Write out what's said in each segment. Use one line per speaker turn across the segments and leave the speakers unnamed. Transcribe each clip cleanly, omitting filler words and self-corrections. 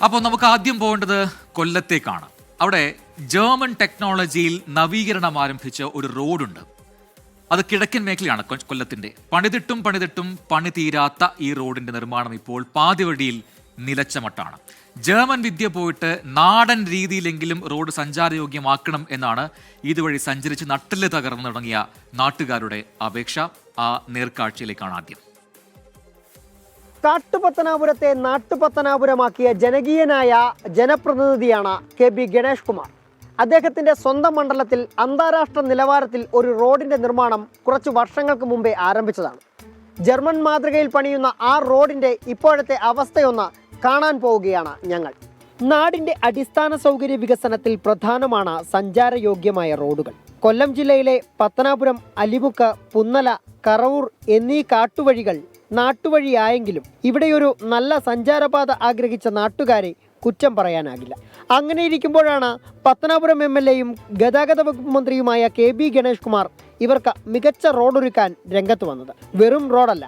അപ്പോൾ നമുക്ക് ആദ്യം പോകേണ്ടത് കൊല്ലത്തേക്കാണ്. അവിടെ ജർമ്മൻ ടെക്നോളജിയിൽ നവീകരണം ആരംഭിച്ച ഒരു റോഡുണ്ട്. അത് കിഴക്കൻ മേഖലയാണ് കൊല്ലത്തിന്റെ. പണിതിട്ടും പണി തീരാത്ത ഈ റോഡിന്റെ നിർമ്മാണം ഇപ്പോൾ പാതിവഴിയിൽ നിലച്ച മട്ടാണ്. ജർമ്മൻ വിദ്യ പോയിട്ട് നാടൻ രീതിയിലെങ്കിലും റോഡ് സഞ്ചാരയോഗ്യമാക്കണം എന്നാണ് ഇതുവഴി സഞ്ചരിച്ച് നട്ടില് തകർന്നു തുടങ്ങിയ നാട്ടുകാരുടെ അപേക്ഷ. ആ നേർക്കാഴ്ചയിലേക്കാണ് ആദ്യം.
കാട്ടുപത്തനാപുരത്തെ നാട്ടുപത്തനാപുരമാക്കിയ ജനകീയനായ ജനപ്രതിനിധിയാണ് KB ഗണേഷ് കുമാർ. അദ്ദേഹത്തിന്റെ സ്വന്തം മണ്ഡലത്തിൽ അന്താരാഷ്ട്ര നിലവാരത്തിൽ ഒരു റോഡിന്റെ നിർമ്മാണം കുറച്ച് വർഷങ്ങൾക്ക് മുമ്പേ ആരംഭിച്ചതാണ്. ജർമ്മൻ മാതൃകയിൽ പണിയുന്ന ആ റോഡിന്റെ ഇപ്പോഴത്തെ അവസ്ഥയൊന്ന് കാണാൻ പോവുകയാണ് ഞങ്ങൾ. നാടിന്റെ അടിസ്ഥാന സൗകര്യ വികസനത്തിൽ പ്രധാനമാണ് സഞ്ചാരയോഗ്യമായ റോഡുകൾ. കൊല്ലം ജില്ലയിലെ പത്തനാപുരം, അലിമുക്ക്, പുന്നല, കറവൂർ എന്നീ കാട്ടുവഴികൾ നാട്ടുവഴിയായെങ്കിലും ഇവിടെയൊരു നല്ല സഞ്ചാരപാത ആഗ്രഹിച്ച നാട്ടുകാരെ കുറ്റം പറയാനാകില്ല. അങ്ങനെ ഇരിക്കുമ്പോഴാണ് പത്തനാപുരം MLA-യും ഗതാഗത വകുപ്പ് മന്ത്രിയുമായ KB ഗണേഷ് കുമാർ ഇവർക്ക് മികച്ച റോഡൊരുക്കാൻ രംഗത്ത് വന്നത്. വെറും റോഡല്ല,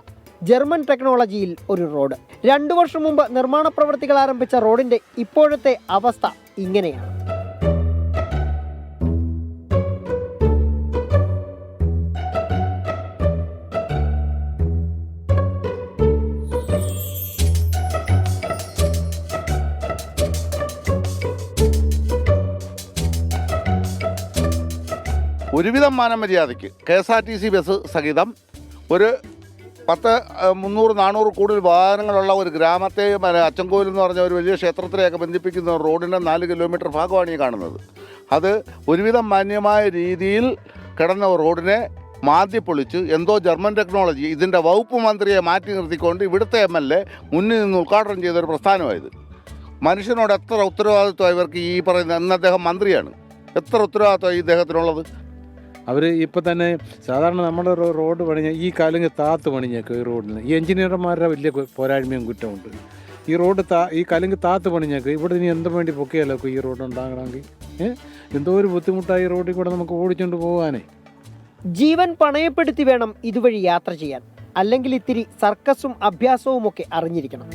ജർമ്മൻ ടെക്നോളജിയിൽ ഒരു റോഡ്. 2 വർഷം മുമ്പ് നിർമ്മാണ പ്രവൃത്തികൾ ആരംഭിച്ച റോഡിന്റെ ഇപ്പോഴത്തെ അവസ്ഥ ഇങ്ങനെയാണ്.
ഒരുവിധം മാനമര്യാദയ്ക്ക് KSRTC ബസ് സഹിതം ഒരു 300-400 കൂടുതൽ വാഹനങ്ങളുള്ള ഒരു ഗ്രാമത്തെ അച്ചൻകോവിൽ എന്ന് പറഞ്ഞ ഒരു വലിയ ക്ഷേത്രത്തിലേക്ക് ബന്ധിപ്പിക്കുന്ന റോഡിൻ്റെ 4 കിലോമീറ്റർ ഭാഗമാണ് ഈ കാണുന്നത്. അത് ഒരുവിധം മാന്യമായ രീതിയിൽ കിടന്ന റോഡിനെ മാന്തിപ്പൊളിച്ച് എന്തോ ജർമ്മൻ ടെക്നോളജി ഇതിൻ്റെ വകുപ്പ് മന്ത്രിയെ മാറ്റി നിർത്തിക്കൊണ്ട് ഇവിടുത്തെ MLA മുന്നിൽ നിന്ന് ഉദ്ഘാടനം ചെയ്തൊരു പ്രസ്ഥാനമായത്. മനുഷ്യനോട് എത്ര ഉത്തരവാദിത്വം ഇവർക്ക് ഈ പറയുന്ന ഇന്ന് അദ്ദേഹം മന്ത്രിയാണ്, എത്ര ഉത്തരവാദിത്വം ഇദ്ദേഹത്തിനുള്ളത്?
അവർ ഇപ്പം തന്നെ സാധാരണ നമ്മുടെ റോഡ് പണിഞ്ഞ ഈ കലുങ്ക് താത്ത് പണിഞ്ഞേക്കും. ഈ റോഡിന് ഈ എഞ്ചിനീയർമാരുടെ വലിയ പോരായ്മയും കുറ്റമുണ്ട്. ഈ റോഡ് ഈ കലുങ്ക് താത്ത് പണിഞ്ഞേക്കും. ഇവിടെ ഇനി എന്തും വേണ്ടി പൊക്കിയാലോ ഈ റോഡ് ഉണ്ടാകണമെങ്കിൽ എന്തോ ഒരു ബുദ്ധിമുട്ടായി റോഡിൽ കൂടെ നമുക്ക് ഓടിച്ചുകൊണ്ട് പോകാനേ.
ജീവൻ പണയപ്പെടുത്തി വേണം ഇതുവഴി യാത്ര ചെയ്യാൻ. അല്ലെങ്കിൽ ഇത്തിരി സർക്കസും അഭ്യാസവും ഒക്കെ അറിഞ്ഞിരിക്കണം.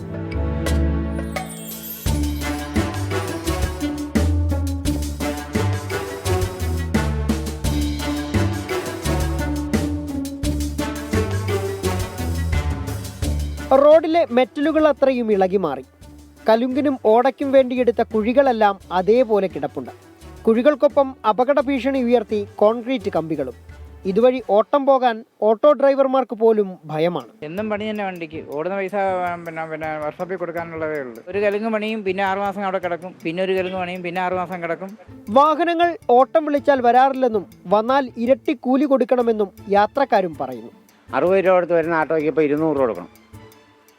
റോഡിലെ മെറ്റലുകൾ അത്രയും ഇളകി മാറി. കലുങ്കിനും ഓടയ്ക്കും വേണ്ടിയെടുത്ത കുഴികളെല്ലാം അതേപോലെ കിടപ്പുണ്ട്. കുഴികൾക്കൊപ്പം അപകട ഭീഷണി ഉയർത്തി കോൺക്രീറ്റ് കമ്പികളും. ഇതുവഴി ഓട്ടം പോകാൻ ഓട്ടോ ഡ്രൈവർമാർക്ക് പോലും ഭയമാണ്.
എന്നും പണി തന്നെ വണ്ടിക്ക് ഓടുന്ന പൈസ പിന്നെ വർഷോപ്പിൽ കൊടുക്കാനുള്ളതേ ഉള്ളൂ. ഒരു കലുങ്ക് പണിയും പിന്നെ 6 മാസം അവിടെ കിടക്കും, പിന്നെ ഒരു കലുങ്ക് പണിയും പിന്നെ 6 മാസം കിടക്കും.
വാഹനങ്ങൾ ഓട്ടം വിളിച്ചാൽ വരാറില്ലെന്നും വന്നാൽ ഇരട്ടി കൂലി കൊടുക്കണമെന്നും യാത്രക്കാരും പറയുന്നു.
60 രൂപ കൊടുത്ത് വരുന്ന ആട്ടോയ്ക്ക് ഇപ്പോൾ 200 രൂപ കൊടുക്കണം.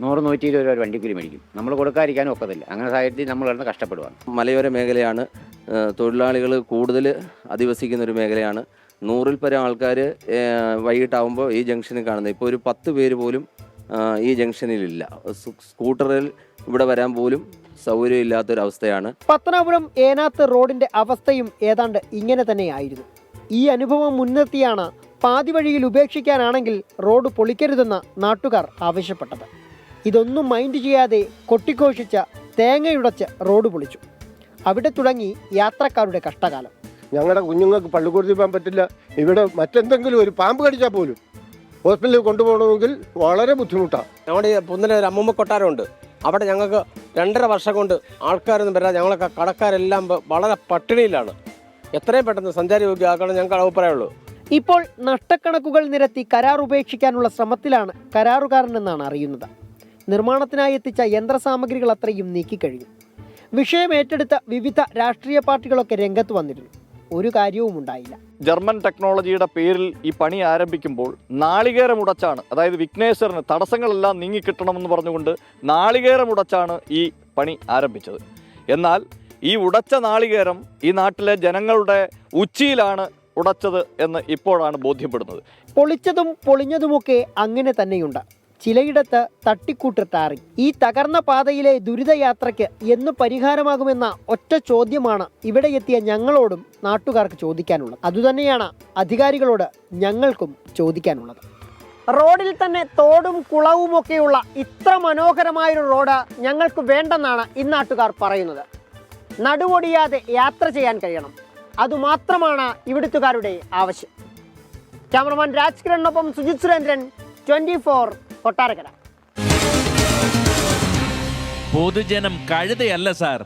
100-120 രൂപ ഒരു വണ്ടിക്കൂലി മേടിക്കും. നമ്മൾ കൊടുക്കാതിരിക്കാനും ഒക്കത്തില്ല. അങ്ങനെ സാഹചര്യത്തിൽ നമ്മൾ കിടന്ന് കഷ്ടപ്പെടുവാണ്.
മലയോര മേഖലയാണ്, തൊഴിലാളികൾ കൂടുതൽ അധിവസിക്കുന്ന ഒരു മേഖലയാണ്. 100-ൽ പരം ആൾക്കാർ വൈകിട്ടാവുമ്പോൾ ഈ ജംഗ്ഷനിൽ കാണുന്നത്. ഇപ്പോൾ ഒരു 10 പേര് പോലും ഈ ജംഗ്ഷനിലില്ല. സ്കൂട്ടറിൽ ഇവിടെ വരാൻ പോലും സൗകര്യമില്ലാത്തൊരവസ്ഥയാണ്.
പത്തനാപുരം ഏനാത്ത് റോഡിന്റെ അവസ്ഥയും ഏതാണ്ട് ഇങ്ങനെ തന്നെയായിരുന്നു. ഈ അനുഭവം മുൻനിർത്തിയാണ് പാതി വഴിയിൽ ഉപേക്ഷിക്കാനാണെങ്കിൽ റോഡ് പൊളിക്കരുതെന്ന് നാട്ടുകാർ ആവശ്യപ്പെട്ടത്. ഇതൊന്നും മൈൻഡ് ചെയ്യാതെ കൊട്ടിഘോഷിച്ച തേങ്ങയുടച്ച് റോഡ് പൊളിച്ചു. അവിടെ തുടങ്ങി യാത്രക്കാരുടെ കഷ്ടകാലം.
ഞങ്ങളുടെ കുഞ്ഞുങ്ങൾക്ക് പള്ളിക്കൂടത്തിൽ പോകാൻ പറ്റില്ല. ഇവിടെ മറ്റെന്തെങ്കിലും ഒരു പാമ്പ് കടിച്ചാൽ പോലും ഹോസ്പിറ്റലിൽ കൊണ്ടുപോകണമെങ്കിൽ വളരെ ബുദ്ധിമുട്ടാണ്.
നമ്മുടെ പുന്നല ഒരു അമ്മൂമ്മ കൊട്ടാരമുണ്ട്. അവിടെ ഞങ്ങൾക്ക് 2.5 വർഷം കൊണ്ട് ആൾക്കാരൊന്നും വരാതെ ഞങ്ങളൊക്കെ കടക്കാരെല്ലാം വളരെ പട്ടിണിയിലാണ്. എത്രയും പെട്ടെന്ന് സഞ്ചാരയോഗ്യമാക്കണം ഞങ്ങൾക്ക് അഭിപ്രായമുള്ളൂ.
ഇപ്പോൾ നഷ്ടക്കണക്കുകൾ നിരത്തി കരാർ ഉപേക്ഷിക്കാനുള്ള ശ്രമത്തിലാണ് കരാറുകാരനെന്നാണ് അറിയുന്നത്. നിർമ്മാണത്തിനായി എത്തിച്ച യന്ത്രസാമഗ്രികൾ അത്രയും നീക്കിക്കഴിഞ്ഞു. വിഷയം ഏറ്റെടുത്ത വിവിധ രാഷ്ട്രീയ പാർട്ടികളൊക്കെ രംഗത്ത് വന്നിരുന്നു. ഒരു കാര്യവും ഉണ്ടായില്ല.
ജർമ്മൻ ടെക്നോളജിയുടെ പേരിൽ ഈ പണി ആരംഭിക്കുമ്പോൾ നാളികേരമുടച്ചാണ്, അതായത് വിഘ്നേശ്വരന് തടസ്സങ്ങളെല്ലാം നീങ്ങിക്കിട്ടണമെന്ന് പറഞ്ഞുകൊണ്ട് നാളികേരമുടച്ചാണ് ഈ പണി ആരംഭിച്ചത്. എന്നാൽ ഈ ഉടച്ച നാളികേരം ഈ നാട്ടിലെ ജനങ്ങളുടെ ഉച്ചിയിലാണ് ഉടച്ചത് എന്ന് ഇപ്പോഴാണ് ബോധ്യപ്പെടുന്നത്.
പൊളിച്ചതും പൊളിഞ്ഞതുമൊക്കെ അങ്ങനെ തന്നെയുണ്ട്. ചിലയിടത്ത് തട്ടിക്കൂട്ട് ടാറിങ്. ഈ തകർന്ന പാതയിലെ ദുരിതയാത്രയ്ക്ക് എന്ന് പരിഹാരമാകുമെന്ന ഒറ്റ ചോദ്യമാണ് ഇവിടെ എത്തിയ ഞങ്ങളോടും നാട്ടുകാർക്ക് ചോദിക്കാനുള്ളത്. അതുതന്നെയാണ് അധികാരികളോട് ഞങ്ങൾക്കും ചോദിക്കാനുള്ളത്. റോഡിൽ തന്നെ തോടും കുളവും ഒക്കെയുള്ള ഇത്ര മനോഹരമായൊരു റോഡ് ഞങ്ങൾക്ക് വേണ്ടെന്നാണ് ഇന്നാട്ടുകാർ പറയുന്നത്. നടുവൊടിയാതെ യാത്ര ചെയ്യാൻ കഴിയണം, അതുമാത്രമാണ് ഇവിടുത്തുകാരുടെ ആവശ്യം. ക്യാമറമാൻ രാജ്കിരണിനൊപ്പം സുജിത് സുരേന്ദ്രൻ, 24 കൊട്ടാരക്കര.
പൊതുജനം കഴുതയല്ല സാർ.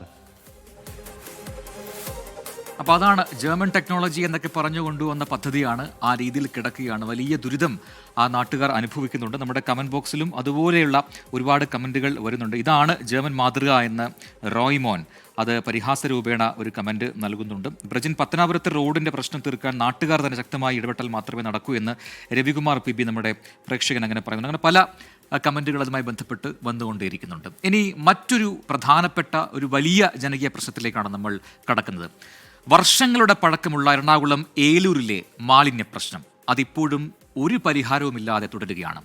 അപ്പോൾ അതാണ് ജർമ്മൻ ടെക്നോളജി എന്നൊക്കെ പറഞ്ഞു കൊണ്ടുവന്ന പദ്ധതിയാണ് ആ രീതിയിൽ കിടക്കുകയാണ്. വലിയ ദുരിതം ആ നാട്ടുകാർ അനുഭവിക്കുന്നുണ്ട്. നമ്മുടെ കമൻറ്റ് ബോക്സിലും അതുപോലെയുള്ള ഒരുപാട് കമൻറ്റുകൾ വരുന്നുണ്ട്. ഇതാണ് ജർമ്മൻ മാതൃക എന്ന് റോയ്മോൻ അത് പരിഹാസ രൂപേണ ഒരു കമൻറ്റ് നൽകുന്നുണ്ട്. ബ്രജിൻ പത്തനാപുരത്തെ റോഡിൻ്റെ പ്രശ്നം തീർക്കാൻ നാട്ടുകാർ തന്നെ ശക്തമായി ഇടപെട്ടാൽ മാത്രമേ നടക്കൂ എന്ന് രവികുമാർ PB നമ്മുടെ പ്രേക്ഷകൻ അങ്ങനെ പറയുന്നു. അങ്ങനെ പല കമൻറ്റുകൾ അതുമായി ബന്ധപ്പെട്ട് വന്നുകൊണ്ടേയിരിക്കുന്നുണ്ട്. ഇനി മറ്റൊരു പ്രധാനപ്പെട്ട ഒരു വലിയ ജനകീയ പ്രശ്നത്തിലേക്കാണ് നമ്മൾ കടക്കുന്നത്. വർഷങ്ങളുടെ പഴക്കമുള്ള എറണാകുളം ഏലൂരിലെ മാലിന്യ പ്രശ്നം അതിപ്പോഴും ഒരു പരിഹാരവുമില്ലാതെ തുടരുകയാണ്.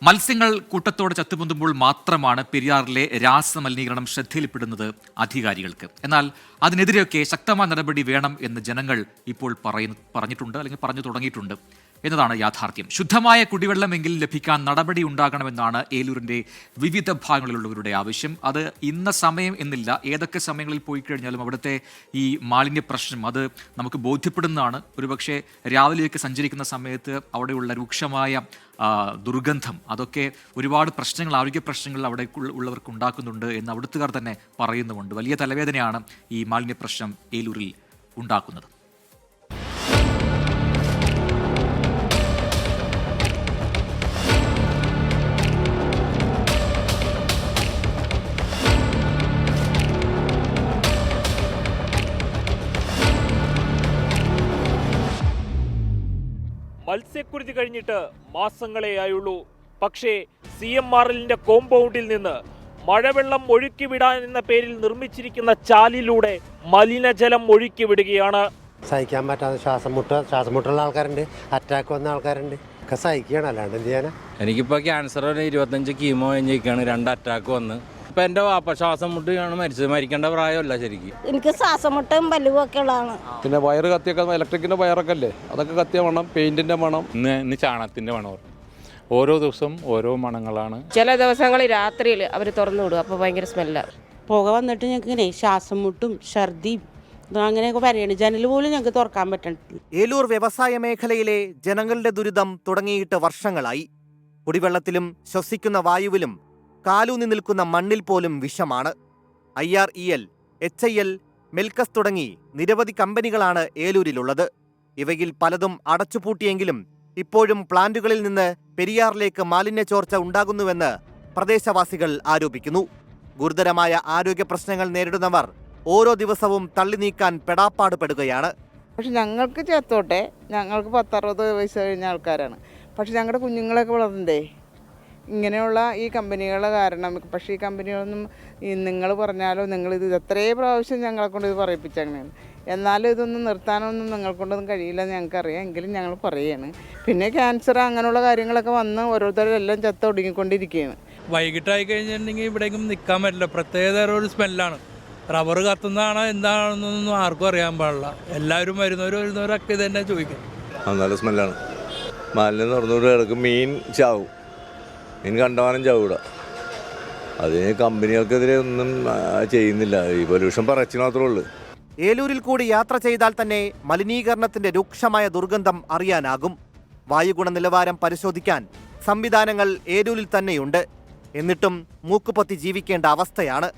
മത്സ്യങ്ങൾ കൂട്ടത്തോടെ ചത്തുപൊന്തുമ്പോൾ മാത്രമാണ് പെരിയാറിലെ രാസമലിനീകരണം ശ്രദ്ധയിൽപ്പെടുന്നത് അധികാരികൾക്ക്. എന്നാൽ അതിനെതിരെയൊക്കെ ശക്തമായ നടപടി വേണം എന്ന് ജനങ്ങൾ ഇപ്പോൾ പറഞ്ഞിട്ടുണ്ട്, അല്ലെങ്കിൽ പറഞ്ഞു തുടങ്ങിയിട്ടുണ്ട് എന്നതാണ് യാഥാർത്ഥ്യം. ശുദ്ധമായ കുടിവെള്ളമെങ്കിലും ലഭിക്കാൻ നടപടി ഉണ്ടാകണമെന്നാണ് ഏലൂരിൻ്റെ വിവിധ ഭാഗങ്ങളിലുള്ളവരുടെ ആവശ്യം. അത് ഇന്ന സമയം എന്നില്ല, ഏതൊക്കെ സമയങ്ങളിൽ പോയി കഴിഞ്ഞാലും അവിടുത്തെ ഈ മാലിന്യ പ്രശ്നം അത് നമുക്ക് ബോധ്യപ്പെടുന്നതാണ്. ഒരുപക്ഷെ രാവിലെയൊക്കെ സഞ്ചരിക്കുന്ന സമയത്ത് അവിടെയുള്ള രൂക്ഷമായ ദുർഗന്ധം അതൊക്കെ ഒരുപാട് പ്രശ്നങ്ങൾ, ആരോഗ്യ പ്രശ്നങ്ങൾ അവിടെ ഉള്ളവർക്ക് ഉണ്ടാക്കുന്നുണ്ട് എന്ന് അവിടുത്തുകാർ തന്നെ പറയുന്നുമുണ്ട്. വലിയ തലവേദനയാണ് ഈ മാലിന്യ പ്രശ്നം ഏലൂരിൽ ഉണ്ടാക്കുന്നത്.
മത്സ്യക്കുരുതി കഴിഞ്ഞിട്ട് മാസങ്ങളേ ആയുള്ളൂ. പക്ഷേ CMRLന്റെ കോമ്പൗണ്ടിൽ നിന്ന് മഴവെള്ളം ഒഴുക്കിവിടാൻ എന്ന പേരിൽ നിർമ്മിച്ചിരിക്കുന്ന ചാലിലൂടെ മലിനജലം ഒഴുക്കിവിടുകയാണ്.
സഹിക്കാൻ പറ്റാതെ ശ്വാസം മുട്ടുള്ള ആൾക്കാരുണ്ട്, അറ്റാക്ക് വന്ന ആൾക്കാരുണ്ട്, ഒക്കെ സഹിക്കുകയാണ്, അല്ലാണ്ട് എന്ത് ചെയ്യാനാ.
എനിക്കിപ്പോൾ ക്യാൻസർ 25 കീമോ കഴിഞ്ഞിരിക്കുകയാണ്, 2 അറ്റാക്ക് വന്ന്. ഇപ്പം എൻ്റെ വാപ്പ ശ്വാസം മുട്ടാണ് മരിച്ചത്. മരിക്കേണ്ട പ്രായമല്ല ശരിക്കും.
എനിക്ക് ശ്വാസം മുട്ടും പല്ലുവൊക്കെ ഉള്ളതാണ്.
പിന്നെ വയറ് കത്തിയൊക്കെ, ഇലക്ട്രിക്കിൻ്റെ വയറൊക്കെ അല്ലേ, അതൊക്കെ കത്തിയ മണം, പെയിൻറ്റിൻ്റെ മണം, ഇന്ന് ചാണകത്തിൻ്റെ മണം. ഓരോ ദിവസം ഓരോ മണങ്ങളാണ്.
ചില ദിവസങ്ങളിൽ രാത്രിയിൽ അവർ തുറന്നു വിടും, അപ്പോൾ ഭയങ്കര സ്മെല്ലാണ്.
പുക വന്നിട്ട് ഞങ്ങൾക്ക് ഇങ്ങനെ ശ്വാസം മുട്ടും ഛർദിയും അങ്ങനെയൊക്കെ പറയണം. ജനൽ പോലും ഞങ്ങൾക്ക് തുറക്കാൻ പറ്റണില്ല.
ഏലൂർ വ്യവസായ മേഖലയിലെ ജനങ്ങളുടെ ദുരിതം തുടങ്ങിയിട്ട് വർഷങ്ങളായി. കുടിവെള്ളത്തിലും ശ്വസിക്കുന്ന വായുവിലും കാലൂന്നി നിൽക്കുന്ന മണ്ണിൽ പോലും വിഷമാണ്. IREL, HIL, മെൽക്കസ് തുടങ്ങി നിരവധി കമ്പനികളാണ് ഏലൂരിലുള്ളത്. ഇവയിൽ പലതും അടച്ചുപൂട്ടിയെങ്കിലും ഇപ്പോഴും പ്ലാന്റുകളിൽ നിന്ന് പെരിയാറിലേക്ക് മാലിന്യ ചോർച്ച ഉണ്ടാകുന്നുവെന്ന് പ്രദേശവാസികൾ ആരോപിക്കുന്നു. ഗുരുതരമായ ആരോഗ്യ പ്രശ്നങ്ങൾ നേരിടുന്നവർ ഓരോ ദിവസവും തള്ളി നീക്കാൻ പെടാപ്പാട് പെടുകയാണ്.
പക്ഷെ ഞങ്ങൾക്ക് ചേർത്തോട്ടെ, ഞങ്ങൾക്ക് 10-60 വയസ്സ് കഴിഞ്ഞ ആൾക്കാരാണ്. പക്ഷെ ഞങ്ങളുടെ കുഞ്ഞുങ്ങളൊക്കെ വളർന്നേ ഇങ്ങനെയുള്ള ഈ കമ്പനികളുടെ കാരണം. പക്ഷേ ഈ കമ്പനികളൊന്നും നിങ്ങൾ പറഞ്ഞാലോ, നിങ്ങളിത് എത്രയോ പ്രാവശ്യം ഞങ്ങളെ കൊണ്ട് ഇത് പറയിപ്പിച്ചങ്ങനെയാണ്. എന്നാലും ഇതൊന്നും നിർത്താനൊന്നും നിങ്ങൾക്കൊണ്ടൊന്നും കഴിയില്ലെന്ന് ഞങ്ങൾക്കറിയാം. എങ്കിലും ഞങ്ങൾ പറയുകയാണ്. പിന്നെ ക്യാൻസർ അങ്ങനെയുള്ള കാര്യങ്ങളൊക്കെ വന്ന് ഓരോരുത്തരെല്ലാം ഒടുങ്ങിക്കൊണ്ടിരിക്കുകയാണ്.
വൈകിട്ടായി കഴിഞ്ഞിട്ടുണ്ടെങ്കിൽ ഇവിടേക്കും നിൽക്കാൻ പറ്റില്ല. പ്രത്യേകതരം ഒരു സ്മെല്ലാണ്. റബ്ബർ കത്തുന്നതാണോ എന്താണെന്നൊന്നും ആർക്കും അറിയാൻ പാടില്ല. എല്ലാവരും വരുന്നവരൊക്കെ ഇത് തന്നെ ചോദിക്കും.
നല്ല സ്മെല്ലാണ്. മാലിന്യം തുറന്നുകൊണ്ട് കിടക്കും, മീൻ ചാവും, മീൻ കണ്ടമാനം ചാവൂട. അതിന് കമ്പനികൾക്കെതിരെ ഒന്നും ചെയ്യുന്നില്ല. ഈ പൊല്യൂഷൻ പറച്ചിൽ മാത്രമേ ഉള്ളൂ. ഏലൂരിൽ കൂടി യാത്ര ചെയ്താൽ തന്നെ മലിനീകരണത്തിന്റെ രൂക്ഷമായ ദുർഗന്ധം അറിയാനാകും. വായുഗുണ നിലവാരം പരിശോധിക്കാൻ സംവിധാനങ്ങൾ ഏലൂരിൽ തന്നെയുണ്ട്. എന്നിട്ടും മൂക്കുപൊത്തി ജീവിക്കേണ്ട അവസ്ഥയാണ്.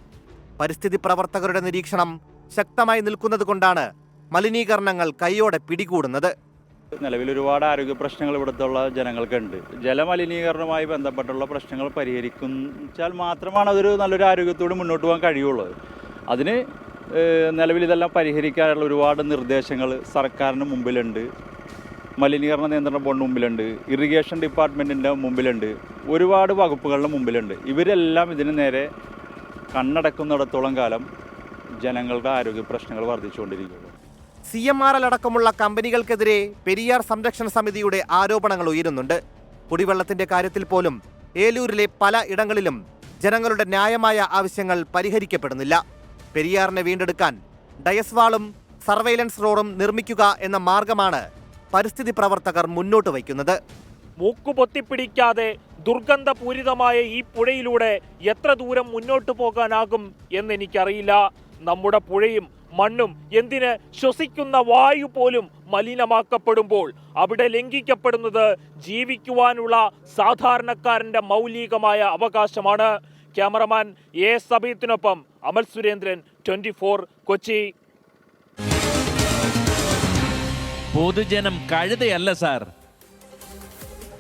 പരിസ്ഥിതി പ്രവർത്തകരുടെ നിരീക്ഷണം ശക്തമായി നിൽക്കുന്നത് കൊണ്ടാണ് മലിനീകരണങ്ങൾ കൈയോടെ പിടികൂടുന്നത്.
നിലവിൽ ഒരുപാട് ആരോഗ്യ പ്രശ്നങ്ങൾ ഇവിടുത്തെ ജനങ്ങൾക്കുണ്ട്. ജലമലിനീകരണവുമായി ബന്ധപ്പെട്ടുള്ള പ്രശ്നങ്ങൾ പരിഹരിച്ചാൽ മാത്രമാണ് അതൊരു നല്ലൊരു ആരോഗ്യത്തോടെ മുന്നോട്ട് പോകാൻ കഴിയുള്ളൂ. അതിന് നിലവിൽ ഇതെല്ലാം പരിഹരിക്കാനുള്ള ഒരുപാട് നിർദ്ദേശങ്ങൾ സർക്കാരിന് മുമ്പിലുണ്ട്. മലിനീകരണ നിയന്ത്രണ ബോർഡിന് മുമ്പിലുണ്ട്, ഇറിഗേഷൻ ഡിപ്പാർട്ട്മെൻറ്റിൻ്റെ മുമ്പിലുണ്ട്, ഒരുപാട് വകുപ്പുകളുടെ മുമ്പിലുണ്ട്. ഇവരെല്ലാം ഇതിന് നേരെ കണ്ണടക്കുന്നിടത്തോളം കാലം ജനങ്ങളുടെ ആരോഗ്യ പ്രശ്നങ്ങൾ വർദ്ധിച്ചുകൊണ്ടിരിക്കുകയുള്ളൂ.
CMRL അടക്കമുള്ള കമ്പനികൾക്കെതിരെ പെരിയാർ സംരക്ഷണ സമിതിയുടെ ആരോപണങ്ങൾ ഉയരുന്നുണ്ട്. കുടിവെള്ളത്തിന്റെ കാര്യത്തിൽ പോലും ഏലൂരിലെ പല ഇടങ്ങളിലും ജനങ്ങളുടെ ന്യായമായ ആവശ്യങ്ങൾ പരിഹരിക്കപ്പെടുന്നില്ല. പെരിയാറിനെ വീണ്ടെടുക്കാൻ ഡയസ്വാളും സർവൈലൻസ് റോഡും നിർമ്മിക്കുക എന്ന മാർഗമാണ് പരിസ്ഥിതി പ്രവർത്തകർ മുന്നോട്ട് വയ്ക്കുന്നത്.
മൂക്കുപൊത്തിപ്പിടിക്കാതെ ദുർഗന്ധപൂരിതമായ ഈ പുഴയിലൂടെ എത്ര ദൂരം മുന്നോട്ട് പോകാനാകും എന്നെനിക്കറിയില്ല. നമ്മുടെ പുഴയും മണ്ണും എന്തിന് ശ്വസിക്കുന്ന വായു പോലും മലിനമാക്കപ്പെടുമ്പോൾ അവിടെ ലംഘിക്കപ്പെടുന്നത് ജീവിക്കുവാനുള്ള സാധാരണക്കാരന്റെ മൗലികമായ അവകാശമാണ്. ക്യാമറമാൻ എ സബീത്തിനൊപ്പം അമൽ സുരേന്ദ്രൻ, 24 കൊച്ചി.
പൊതുജനം കഴുതയല്ല സാർ.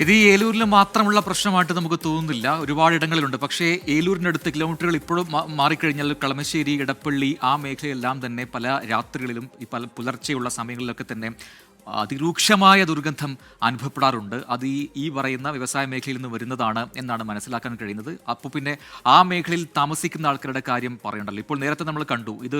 ഇത് ഈ ഏലൂരിൽ മാത്രമുള്ള പ്രശ്നമായിട്ട് നമുക്ക് തോന്നുന്നില്ല, ഒരുപാട് ഇടങ്ങളിലുണ്ട്. പക്ഷേ ഏലൂരിനടുത്ത് കിലോമീറ്ററുകൾ ഇപ്പോഴും മാറിക്കഴിഞ്ഞാൽ കളമശ്ശേരി, ഇടപ്പള്ളി ആ മേഖലയെല്ലാം തന്നെ പല രാത്രികളിലും ഈ പല പുലർച്ചെയുള്ള സമയങ്ങളിലൊക്കെ തന്നെ അതിരൂക്ഷമായ ദുർഗന്ധം അനുഭവപ്പെടാറുണ്ട്. അത് ഈ പറയുന്ന വ്യവസായ മേഖലയിൽ നിന്ന് വരുന്നതാണ് എന്നാണ് മനസ്സിലാക്കാൻ കഴിയുന്നത്. അപ്പോൾ പിന്നെ ആ മേഖലയിൽ താമസിക്കുന്ന ആൾക്കാരുടെ കാര്യം പറയണ്ടല്ലോ. ഇപ്പോൾ നേരത്തെ നമ്മൾ കണ്ടു, ഇത്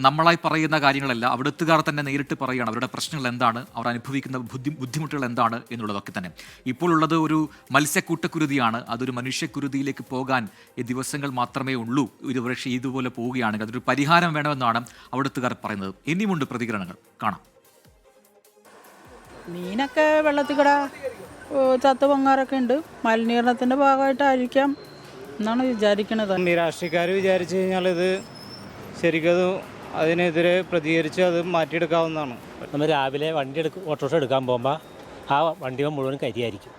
നമ്മളായി പറയുന്ന കാര്യങ്ങളല്ല, അവിടുത്തുകാർ തന്നെ നേരിട്ട് പറയുകയാണ് അവരുടെ പ്രശ്നങ്ങൾ എന്താണ്, അവർ അനുഭവിക്കുന്ന ബുദ്ധിമുട്ടുകൾ എന്താണ് എന്നുള്ളതൊക്കെ തന്നെ. ഇപ്പോൾ ഉള്ളത് ഒരു മത്സ്യക്കൂട്ടക്കുരുതിയാണ്. അതൊരു മനുഷ്യക്കുരുതിയിലേക്ക് പോകാൻ ഈ ദിവസങ്ങൾ മാത്രമേ ഉള്ളൂ. ഒരു പക്ഷേ ഇതുപോലെ പോവുകയാണെങ്കിൽ അതൊരു പരിഹാരം വേണമെന്നാണ് അവിടുത്തുകാർ പറയുന്നത്. ഇനിയുമുണ്ട് പ്രതികരണങ്ങൾ, കാണാം.
മീനൊക്കെ വെള്ളത്തിൽ കൂടെ ചത്തു പൊങ്ങാറൊക്കെ ഉണ്ട്. മലിനീകരണത്തിൻ്റെ ഭാഗമായിട്ടായിരിക്കാം എന്നാണ് വിചാരിക്കുന്നത്.
ഈ രാഷ്ട്രീയക്കാർ വിചാരിച്ചു കഴിഞ്ഞാൽ ഇത് ശരിക്കും അതിനെതിരെ പ്രതികരിച്ച് അത് മാറ്റിയെടുക്കാവുന്നതാണ്.
നമ്മൾ രാവിലെ ഓട്ടോറിക്ഷ എടുക്കാൻ പോകുമ്പോൾ ആ വണ്ടി മുഴുവൻ കരിയായിരിക്കും.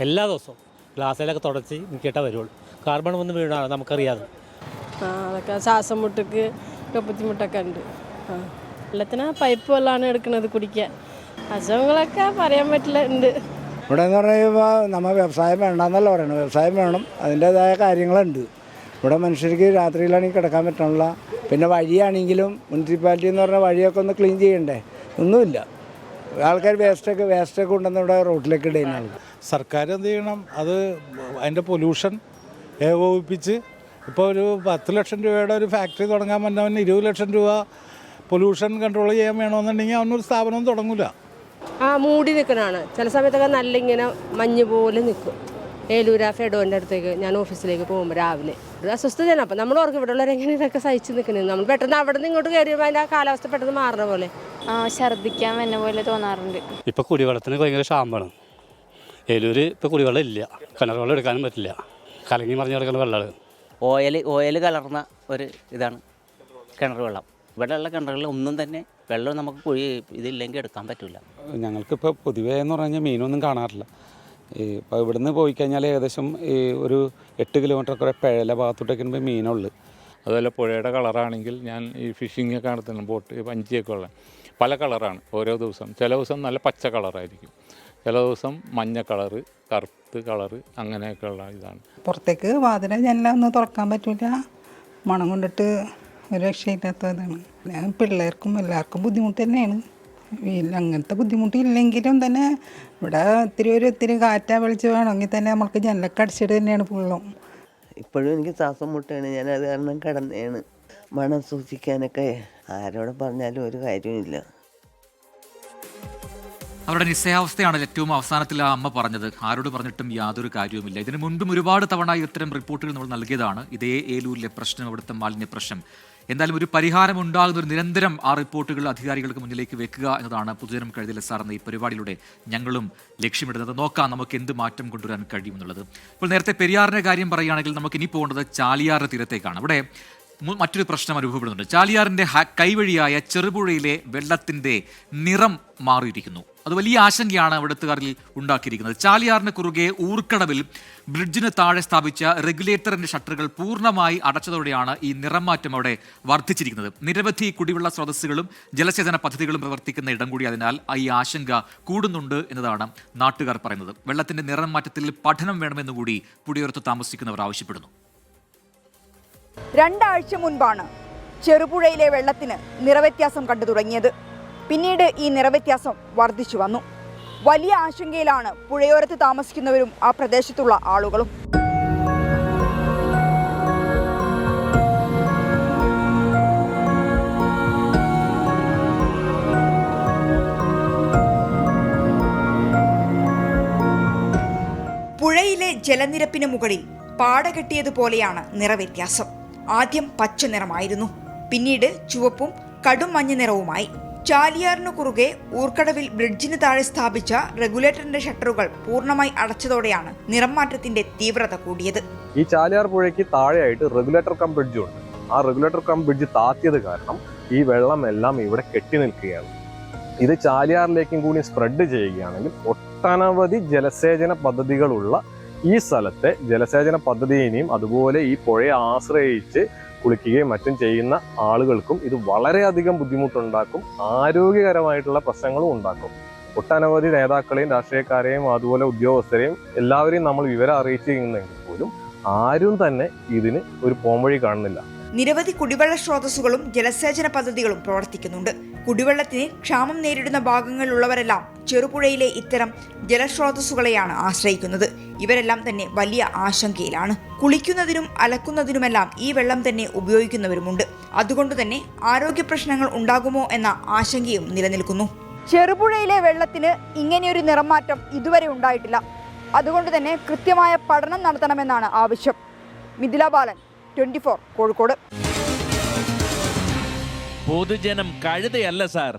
എല്ലാ ദിവസവും ഗ്ലാസ്സിലൊക്കെ തുടച്ച് നിൽക്കിയിട്ടേ വരുള്ളൂ. കാർബൺ വന്ന് വീണാണ് നമുക്കറിയാതെ.
അതൊക്കെ ശ്വാസം മുട്ടൊക്കെ ബുദ്ധിമുട്ടൊക്കെ ഉണ്ട്. വെള്ളത്തിന് പൈപ്പ് വെള്ളമാണ് എടുക്കുന്നത് കുടിക്കാൻ. അസുഖങ്ങളൊക്കെ പറയാൻ പറ്റില്ല ഉണ്ട്.
ഇവിടെ എന്ന് പറയുമ്പോൾ നമ്മൾ വ്യവസായം വേണ്ടെന്നല്ല പറയുന്നത്, വ്യവസായം വേണം, അതിൻ്റേതായ കാര്യങ്ങളുണ്ട്. ഇവിടെ മനുഷ്യർക്ക് രാത്രിയിലാണെങ്കിൽ കിടക്കാൻ പറ്റണില്ല. പിന്നെ വഴിയാണെങ്കിലും മുനിസിപ്പാലിറ്റി എന്ന് പറഞ്ഞാൽ വഴിയൊക്കെ ഒന്ന് ക്ലീൻ ചെയ്യണ്ടേ, ഒന്നുമില്ല. ആൾക്കാർ വേസ്റ്റൊക്കെ കൊണ്ടുവന്ന് ഇവിടെ റോഡിലേക്ക് ഇടുകയാണ്.
സർക്കാർ എന്ത് ചെയ്യണം, അത് അതിൻ്റെ പൊല്യൂഷൻ ഏകോപിപ്പിച്ച് ഇപ്പോൾ ഒരു 10 ലക്ഷം രൂപയുടെ ഒരു ഫാക്ടറി തുടങ്ങാൻ പറ്റുന്നവന് 20 ലക്ഷം രൂപ പൊല്യൂഷൻ കൺട്രോൾ ചെയ്യാൻ വേണമെന്നുണ്ടെങ്കിൽ അവനൊരു സ്ഥാപനം തുടങ്ങില്ല.
മൂടി നിൽക്കണതാണ്. ചില സമയത്തൊക്കെ നല്ല ഇങ്ങനെ മഞ്ഞ് പോലെ നിൽക്കും. ഏലൂര ഫെഡോൻ്റെ അടുത്തേക്ക് ഞാൻ ഓഫീസിലേക്ക് പോകുമ്പോൾ രാവിലെ ഒരു അസ്വസ്ഥതയാണ്. അപ്പം നമ്മൾ ഓർക്കും ഇവിടെ ഉള്ളവരെങ്ങനെ ഇതൊക്കെ സഹിച്ച് നിൽക്കുന്നത്. നമ്മൾ പെട്ടെന്ന് അവിടെ നിന്ന് ഇങ്ങോട്ട് കയറിയപ്പോൾ അതിൻ്റെ ആ കാലാവസ്ഥ പെട്ടെന്ന് മാറുന്ന പോലെ
ഛർദ്ദിക്കാൻ വന്ന പോലെ തോന്നാറുണ്ട്.
ഇപ്പോൾ കുടിവെള്ളത്തിന് ഭയങ്കര ക്ഷാമമാണ്. ഏലൂർ ഇപ്പോൾ കുടിവെള്ളം ഇല്ല, കിണർ വെള്ളം എടുക്കാനും പറ്റില്ല, കലങ്ങി മറിഞ്ഞ് കിടക്കുന്ന വെള്ളമാണ്.
ഓയിൽ കലർന്ന ഒരു ഇതാണ് കിണർ വെള്ളം. ഇവിടെയുള്ള കിണറുകളിൽ ഒന്നും തന്നെ വെള്ളം നമുക്ക് കുഴി ഇതില്ലെങ്കിൽ എടുക്കാൻ പറ്റില്ല.
ഞങ്ങൾക്കിപ്പോൾ പൊതുവേ എന്ന് പറഞ്ഞാൽ മീനൊന്നും കാണാറില്ല. ഇപ്പോൾ ഇവിടുന്ന് പോയി കഴിഞ്ഞാൽ ഏകദേശം ഒരു 8 കിലോമീറ്റർ കുറെ പിഴല ഭാഗത്തോട്ടൊക്കെ മീനുള്ളു.
അതുപോലെ പുഴയുടെ കളറാണെങ്കിൽ ഞാൻ ഈ ഫിഷിംഗ് ഒക്കെ നടത്തുന്ന ബോട്ട് വഞ്ചിയൊക്കെ ഉള്ള പല കളറാണ് ഓരോ ദിവസം. ചില ദിവസം നല്ല പച്ച കളറായിരിക്കും, ചില ദിവസം മഞ്ഞ കളറ്, കറുത്ത് കളറ്, അങ്ങനെയൊക്കെയുള്ള ഇതാണ്.
പുറത്തേക്ക് വാതിൽ ജനലൊന്നും തുറക്കാൻ പറ്റില്ല, മണം കൊണ്ടിട്ട് ഒരു രക്ഷയില്ലാത്തതാണ്. പിള്ളേർക്കും എല്ലാവർക്കും ബുദ്ധിമുട്ട് തന്നെയാണ്. അങ്ങനത്തെ ബുദ്ധിമുട്ടില്ലെങ്കിലും തന്നെ ഇവിടെ ഒത്തിരി കാറ്റാ വെളിച്ച് വേണമെങ്കിൽ തന്നെ നമുക്ക് ജനലൊക്കെ അടിച്ചിട്ട് തന്നെയാണ് ഫുള്ളും.
ഇപ്പോഴും എനിക്ക് ശ്വാസം മുട്ടാണ്, ഞാൻ അത് കാരണം കിടന്നതാണ്. മണം സൂക്ഷിക്കാനൊക്കെ ആരോട് പറഞ്ഞാലും ഒരു കാര്യമില്ല.
അവരുടെ നിസ്സയാവസ്ഥയാണ് ഏറ്റവും അവസാനത്തിൽ ആ അമ്മ പറഞ്ഞത്. ആരോട് പറഞ്ഞിട്ടും യാതൊരു കാര്യവുമില്ല. ഇതിനു മുൻപും ഒരുപാട് തവണ ഇത്തരം റിപ്പോർട്ടുകൾ നമ്മൾ നൽകിയതാണ്. ഇതേ ഏലൂരിലെ പ്രശ്നം, അവിടുത്തെ മാലിന്യ പ്രശ്നം. എന്തായാലും ഒരു പരിഹാരം ഉണ്ടാകുന്ന ഒരു നിരന്തരം ആ റിപ്പോർട്ടുകൾ അധികാരികൾക്ക് മുന്നിലേക്ക് വെക്കുക എന്നതാണ് പൊതുജനം കഴുതിലെ സാർ എന്ന ഈ പരിപാടിയിലൂടെ ഞങ്ങളും ലക്ഷ്യമിടുന്നത്. നോക്കാം നമുക്ക് എന്ത് മാറ്റം കൊണ്ടുവരാൻ കഴിയുമെന്നുള്ളത്. ഇപ്പോൾ നേരത്തെ പെരിയാറിൻ്റെ കാര്യം പറയുകയാണെങ്കിൽ നമുക്ക് ഇനി പോകേണ്ടത് ചാലിയാറ് തീരത്തേക്കാണ്. അവിടെ മറ്റൊരു പ്രശ്നം അനുഭവപ്പെടുന്നുണ്ട്. ചാലിയാറിൻ്റെ കൈവഴിയായ ചെറുപുഴയിലെ വെള്ളത്തിൻ്റെ നിറം മാറിയിരിക്കുന്നു. അത് വലിയ ആശങ്കയാണ് അവിടുത്തുകാരിൽ ഉണ്ടാക്കിയിരിക്കുന്നത്. ചാലിയാറിന് കുറുകെ ഊർക്കടവിൽ ബ്രിഡ്ജിന് താഴെ സ്ഥാപിച്ച റെഗുലേറ്ററിന്റെ ഷട്ടറുകൾ പൂർണ്ണമായി അടച്ചതോടെയാണ് ഈ നിറം മാറ്റം അവിടെ വർദ്ധിച്ചിരിക്കുന്നത്. നിരവധി കുടിവെള്ള സ്രോതസ്സുകളും ജലസേചന പദ്ധതികളും പ്രവർത്തിക്കുന്ന ഇടം കൂടി അതിനാൽ ഈ ആശങ്ക കൂടുന്നുണ്ട് എന്നതാണ് നാട്ടുകാർ പറയുന്നത്. വെള്ളത്തിന്റെ നിറം മാറ്റത്തിൽ പഠനം വേണമെന്നുകൂടി പുടിയോരത്ത് താമസിക്കുന്നവർ ആവശ്യപ്പെടുന്നു.
2 ആഴ്ച മുൻപാണ് ചെറുപുഴയിലെ വെള്ളത്തിന് നിറവ്യത്യാസം കണ്ടു തുടങ്ങിയത്. പിന്നീട് ഈ നിറവ്യത്യാസം വർദ്ധിച്ചു വന്നു. വലിയ ആശങ്കയിലാണ് പുഴയോരത്ത് താമസിക്കുന്നവരും ആ പ്രദേശത്തുള്ള ആളുകളും. പുഴയിലെ ജലനിരപ്പിന് മുകളിൽ പാട കെട്ടിയതുപോലെയാണ് നിറവ്യത്യാസം. ആദ്യം പച്ച നിറമായിരുന്നു, പിന്നീട് ചുവപ്പും കടും മഞ്ഞ നിറവുമായി. ചാലിയാറിനു കുറുകെ ഊർക്കടവിൽ ബ്രിഡ്ജിന് താഴെ സ്ഥാപിച്ച റെഗുലേറ്ററിന്റെ ഷട്ടറുകൾ പൂർണ്ണമായി അടച്ചതോടെയാണ് നിറം മാറ്റത്തിന്റെ തീവ്രത കൂടിയത്.
ഈ ചാലിയാർ പുഴയ്ക്ക് താഴെയായിട്ട് റെഗുലേറ്റർ കം ബ്രിഡ്ജും ഉണ്ട്. ആ റെഗുലേറ്റർ കം ബ്രിഡ്ജ് താത്തിയത് കാരണം ഈ വെള്ളമെല്ലാം ഇവിടെ കെട്ടി നിൽക്കുകയാണ്. ഇത് ചാലിയാറിലേക്കും കൂടി സ്പ്രെഡ് ചെയ്യുകയാണെങ്കിൽ ഒട്ടനവധി ജലസേചന പദ്ധതികളുള്ള ഈ സ്ഥലത്തെ ജലസേചന പദ്ധതിയെയും അതുപോലെ ഈ പുഴയെ ആശ്രയിച്ച് കുളിക്കുകയും മറ്റും ചെയ്യുന്ന ആളുകൾക്കും ഇത് വളരെയധികം ബുദ്ധിമുട്ടുണ്ടാക്കും, ആരോഗ്യകരമായിട്ടുള്ള പ്രശ്നങ്ങളും ഉണ്ടാക്കും. ഒട്ടനവധി നേതാക്കളെയും രാഷ്ട്രീയക്കാരെയും അതുപോലെ ഉദ്യോഗസ്ഥരെയും എല്ലാവരെയും നമ്മൾ വിവരം അറിയിച്ചിരുന്നെങ്കിൽ പോലും ആരും തന്നെ ഇതിന് ഒരു പോംവഴി കാണുന്നില്ല.
നിരവധി കുടിവെള്ള സ്രോതസ്സുകളും ജലസേചന പദ്ധതികളും പ്രവർത്തിക്കുന്നുണ്ട്. കുടിവെള്ളത്തിന് ക്ഷാമം നേരിടുന്ന ഭാഗങ്ങളിലുള്ളവരെല്ലാം ചെറുപുഴയിലെ ഇത്തരം ജലസ്രോതസ്സുകളെയാണ് ആശ്രയിക്കുന്നത്. ഇവരെല്ലാം തന്നെ വലിയ ആശങ്കയിലാണ്. കുളിക്കുന്നതിനും അലക്കുന്നതിനുമെല്ലാം ഈ വെള്ളം തന്നെ ഉപയോഗിക്കുന്നവരുമുണ്ട്. അതുകൊണ്ട് തന്നെ ആരോഗ്യ പ്രശ്നങ്ങൾ ഉണ്ടാകുമോ എന്ന ആശങ്കയും നിലനിൽക്കുന്നു. ചെറുപുഴയിലെ വെള്ളത്തിന് ഇങ്ങനെയൊരു നിറമാറ്റം ഇതുവരെ ഉണ്ടായിട്ടില്ല. അതുകൊണ്ട് തന്നെ കൃത്യമായ പഠനം നടത്തണമെന്നാണ് ആവശ്യം. മിഥില ബാലൻ, 24 കോഴിക്കോട്.
പൊതുജനം കഴുതയല്ല സാർ.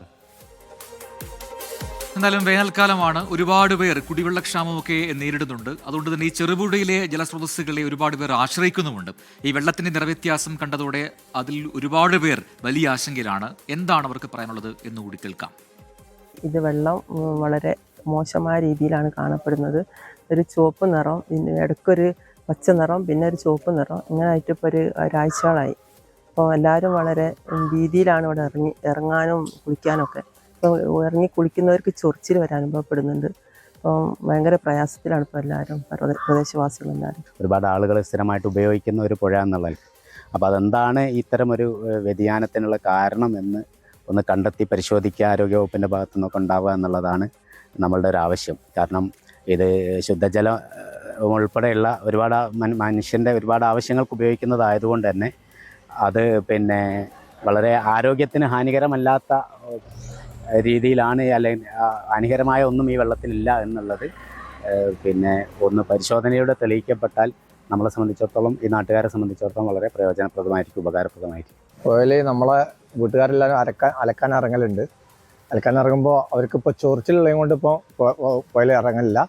എന്നാലും വേനൽക്കാലമാണ്, ഒരുപാട് പേർ കുടിവെള്ളക്ഷാമമൊക്കെ നേരിടുന്നുണ്ട്. അതുകൊണ്ട് തന്നെ ഈ ചെറുപുഴയിലെ ജലസ്രോതസ്സുകളെ ഒരുപാട് പേർ ആശ്രയിക്കുന്നുമുണ്ട്. ഈ വെള്ളത്തിന്റെ നിറവ്യത്യാസം കണ്ടതോടെ അതിൽ ഒരുപാട് പേർ വലിയ ആശങ്കയിലാണ്. എന്താണ് അവർക്ക് പറയാനുള്ളത് എന്നുകൂടി കേൾക്കാം.
ഇത് വെള്ളം വളരെ മോശമായ രീതിയിലാണ് കാണപ്പെടുന്നത്. ഒരു ചുവപ്പ് നിറം, ഇടയ്ക്കൊരു പച്ച നിറം, പിന്നെ ഒരു ചുവപ്പ് നിറം, ഇങ്ങനായിട്ട് ഇപ്പോൾ ഒരാഴ്ചകളായി. അപ്പോൾ എല്ലാവരും വളരെ ഭീതിയിലാണ് ഇവിടെ ഇറങ്ങാനും കുളിക്കാനൊക്കെ. ഇപ്പോൾ ഇറങ്ങി കുളിക്കുന്നവർക്ക് ചൊറിച്ചിൽ വരാൻ അനുഭവപ്പെടുന്നുണ്ട്. അപ്പോൾ ഭയങ്കര പ്രയാസത്തിലാണ് ഇപ്പോൾ എല്ലാവരും, പ്രദേശവാസികളെല്ലാവരും.
ഒരുപാട് ആളുകൾ സ്ഥിരമായിട്ട് ഉപയോഗിക്കുന്ന ഒരു പുഴ എന്നുള്ളത്. അപ്പോൾ അതെന്താണ് ഇത്തരമൊരു വ്യതിയാനത്തിനുള്ള കാരണം എന്ന് ഒന്ന് കണ്ടെത്തി പരിശോധിക്കുക ആരോഗ്യവകുപ്പിൻ്റെ ഭാഗത്തു നിന്നൊക്കെ ഉണ്ടാവുക എന്നുള്ളതാണ് നമ്മളുടെ ഒരു ആവശ്യം. കാരണം ഇത് ശുദ്ധജലം ഉൾപ്പെടെയുള്ള ഒരുപാട് മനുഷ്യൻ്റെ ഒരുപാട് ആവശ്യങ്ങൾക്ക് ഉപയോഗിക്കുന്നതായതുകൊണ്ട് തന്നെ അത് പിന്നെ വളരെ ആരോഗ്യത്തിന് ഹാനികരമല്ലാത്ത രീതിയിലാണ്, അല്ലെങ്കിൽ ഹാനികരമായ ഒന്നും ഈ വെള്ളത്തിലില്ല എന്നുള്ളത് പിന്നെ ഒന്ന് പരിശോധനയോടെ തെളിയിക്കപ്പെട്ടാൽ നമ്മളെ സംബന്ധിച്ചിടത്തോളം, ഈ നാട്ടുകാരെ സംബന്ധിച്ചിടത്തോളം വളരെ പ്രയോജനപ്രദമായിരിക്കും, ഉപകാരപ്രദമായിരിക്കും.
പുഴയിൽ നമ്മളെ വീട്ടുകാരെല്ലാവരും അലക്കാൻ ഇറങ്ങലുണ്ട്. അലക്കാൻ ഇറങ്ങുമ്പോൾ അവർക്കിപ്പോൾ ചൊറിച്ചിലുള്ളത് കൊണ്ട് ഇപ്പോൾ പുഴയിൽ ഇറങ്ങലില്ല.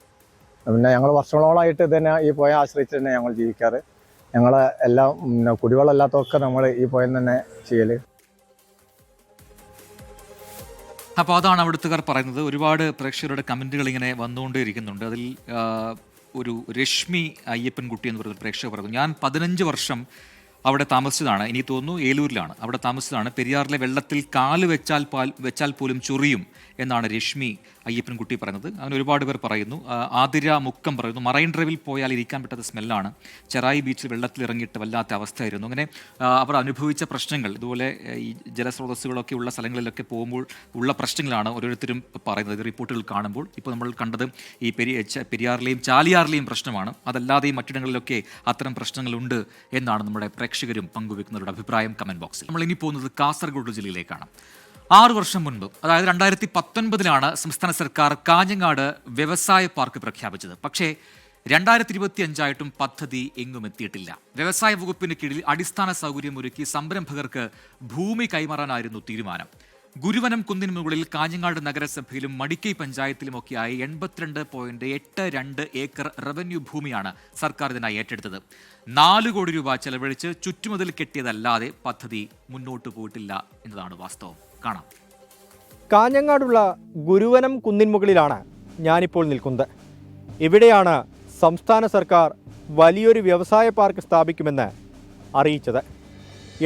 പിന്നെ ഞങ്ങൾ വർഷങ്ങളോളമായിട്ട് തന്നെ ഈ പുഴ ആശ്രയിച്ച് തന്നെ ഞങ്ങൾ ജീവിക്കാറ്. ഞങ്ങൾ എല്ലാം കുടിവെള്ളം ഇല്ലാത്തതൊക്കെ നമ്മൾ ഈ പുഴയിൽ തന്നെ ചെയ്യൽ.
അപ്പോൾ അതാണ് അവിടുത്തുകാർ പറയുന്നത്. ഒരുപാട് പ്രേക്ഷകരുടെ കമൻറ്റുകൾ ഇങ്ങനെ വന്നുകൊണ്ടേയിരിക്കുന്നുണ്ട്. അതിൽ ഒരു രശ്മി അയ്യപ്പൻകുട്ടി എന്ന് പറയുന്ന പ്രേക്ഷകർ പറഞ്ഞു, ഞാൻ 15 വർഷം അവിടെ താമസിച്ചതാണ്. എനിക്ക് തോന്നുന്നു ഏലൂരിലാണ് അവിടെ താമസിച്ചതാണ്. പെരിയാറിലെ വെള്ളത്തിൽ കാല് വെച്ചാൽ പോലും ചൊറിയും എന്നാണ് രശ്മി അയ്യപ്പൻകുട്ടി പറയുന്നത്. അങ്ങനെ ഒരുപാട് പേർ പറയുന്നു. ആതിര മുക്കം പറയുന്നു, മറൈൻ ഡ്രൈവിൽ പോയാൽ ഇരിക്കാൻ പറ്റാത്ത സ്മെല്ലാണ്. ചെറായി ബീച്ചിൽ വെള്ളത്തിൽ ഇറങ്ങിയിട്ട് വല്ലാത്ത അവസ്ഥയായിരുന്നു. അങ്ങനെ അവർ അനുഭവിച്ച പ്രശ്നങ്ങൾ, ഇതുപോലെ ഈ ജലസ്രോതസ്സുകളൊക്കെ ഉള്ള സ്ഥലങ്ങളിലൊക്കെ പോകുമ്പോൾ ഉള്ള പ്രശ്നങ്ങളാണ് ഓരോരുത്തരും പറയുന്നത്. ഇത് റിപ്പോർട്ടുകൾ കാണുമ്പോൾ ഇപ്പോൾ നമ്മൾ കണ്ടത് ഈ പെരിയാറിലെയും ചാലിയാറിലെയും പ്രശ്നമാണ്. അതല്ലാതെയും മറ്റിടങ്ങളിലൊക്കെ അത്തരം പ്രശ്നങ്ങളുണ്ട് എന്നാണ് നമ്മുടെ പ്രേക്ഷകരും പങ്കുവെക്കുന്നവരുടെ അഭിപ്രായം കമന്റ് ബോക്സിൽ. നമ്മൾ ഇനി പോകുന്നത് കാസർഗോഡ് ജില്ലയിലേക്കാണ്. 6 വർഷം മുൻപ്, അതായത് 2019 സംസ്ഥാന സർക്കാർ കാഞ്ഞങ്ങാട് വ്യവസായ പാർക്ക് പ്രഖ്യാപിച്ചത്. പക്ഷേ 2025 പദ്ധതി എങ്ങും എത്തിയിട്ടില്ല. വ്യവസായ വകുപ്പിന് കീഴിൽ അടിസ്ഥാന സൗകര്യമൊരുക്കി സംരംഭകർക്ക് ഭൂമി കൈമാറാനായിരുന്നു തീരുമാനം. ഗുരുവനം കുന്നിന് മുകളിൽ കാഞ്ഞങ്ങാട് നഗരസഭയിലും മടിക്കൈ പഞ്ചായത്തിലുമൊക്കെയായി 82.82 ഏക്കർ റവന്യൂ ഭൂമിയാണ് സർക്കാർ ഇതിനായി ഏറ്റെടുത്തത്. 4 കോടി രൂപ ചെലവഴിച്ച് ചുറ്റുമതിൽ കെട്ടിയതല്ലാതെ പദ്ധതി മുന്നോട്ട് പോയിട്ടില്ല എന്നതാണ് വാസ്തവം. കാണാം.
കാഞ്ഞങ്ങാടുള്ള ഗുരുവനം കുന്നിൻ മുകളിലാണ് ഞാനിപ്പോൾ നിൽക്കുന്നത്. ഇവിടെയാണ് സംസ്ഥാന സർക്കാർ വലിയൊരു വ്യവസായ പാർക്ക് സ്ഥാപിക്കുമെന്ന് അറിയിച്ചത്.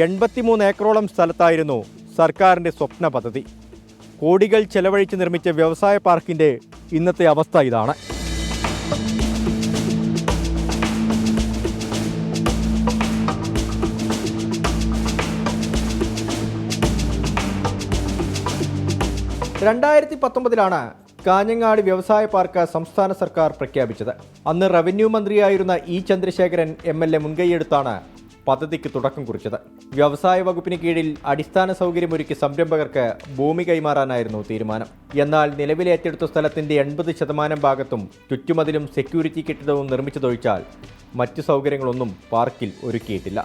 83 ഏക്കറോളം സ്ഥലത്തായിരുന്നു സർക്കാരിൻ്റെ സ്വപ്ന പദ്ധതി. കോടികൾ ചെലവഴിച്ച് നിർമ്മിച്ച വ്യവസായ പാർക്കിൻ്റെ ഇന്നത്തെ അവസ്ഥ ഇതാണ്. ലാണ് കാഞ്ഞങ്ങാട് വ്യവസായ പാർക്ക് സംസ്ഥാന സർക്കാർ പ്രഖ്യാപിച്ചത്. അന്ന് റവന്യൂ മന്ത്രിയായിരുന്ന ഇ ചന്ദ്രശേഖരൻ MLA മുൻകൈയെടുത്താണ് പദ്ധതിക്ക് തുടക്കം കുറിച്ചത്. വ്യവസായ വകുപ്പിന് കീഴിൽ അടിസ്ഥാന സൗകര്യമൊരുക്കി സംരംഭകർക്ക് ഭൂമി കൈമാറാനായിരുന്നു തീരുമാനം. എന്നാൽ നിലവിൽ ഏറ്റെടുത്ത സ്ഥലത്തിന്റെ 80% ഭാഗത്തും ചുറ്റുമതിലും സെക്യൂരിറ്റി കെട്ടിടവും നിർമ്മിച്ചതൊഴിച്ചാൽ മറ്റു സൗകര്യങ്ങളൊന്നും പാർക്കിൽ ഒരുക്കിയിട്ടില്ല.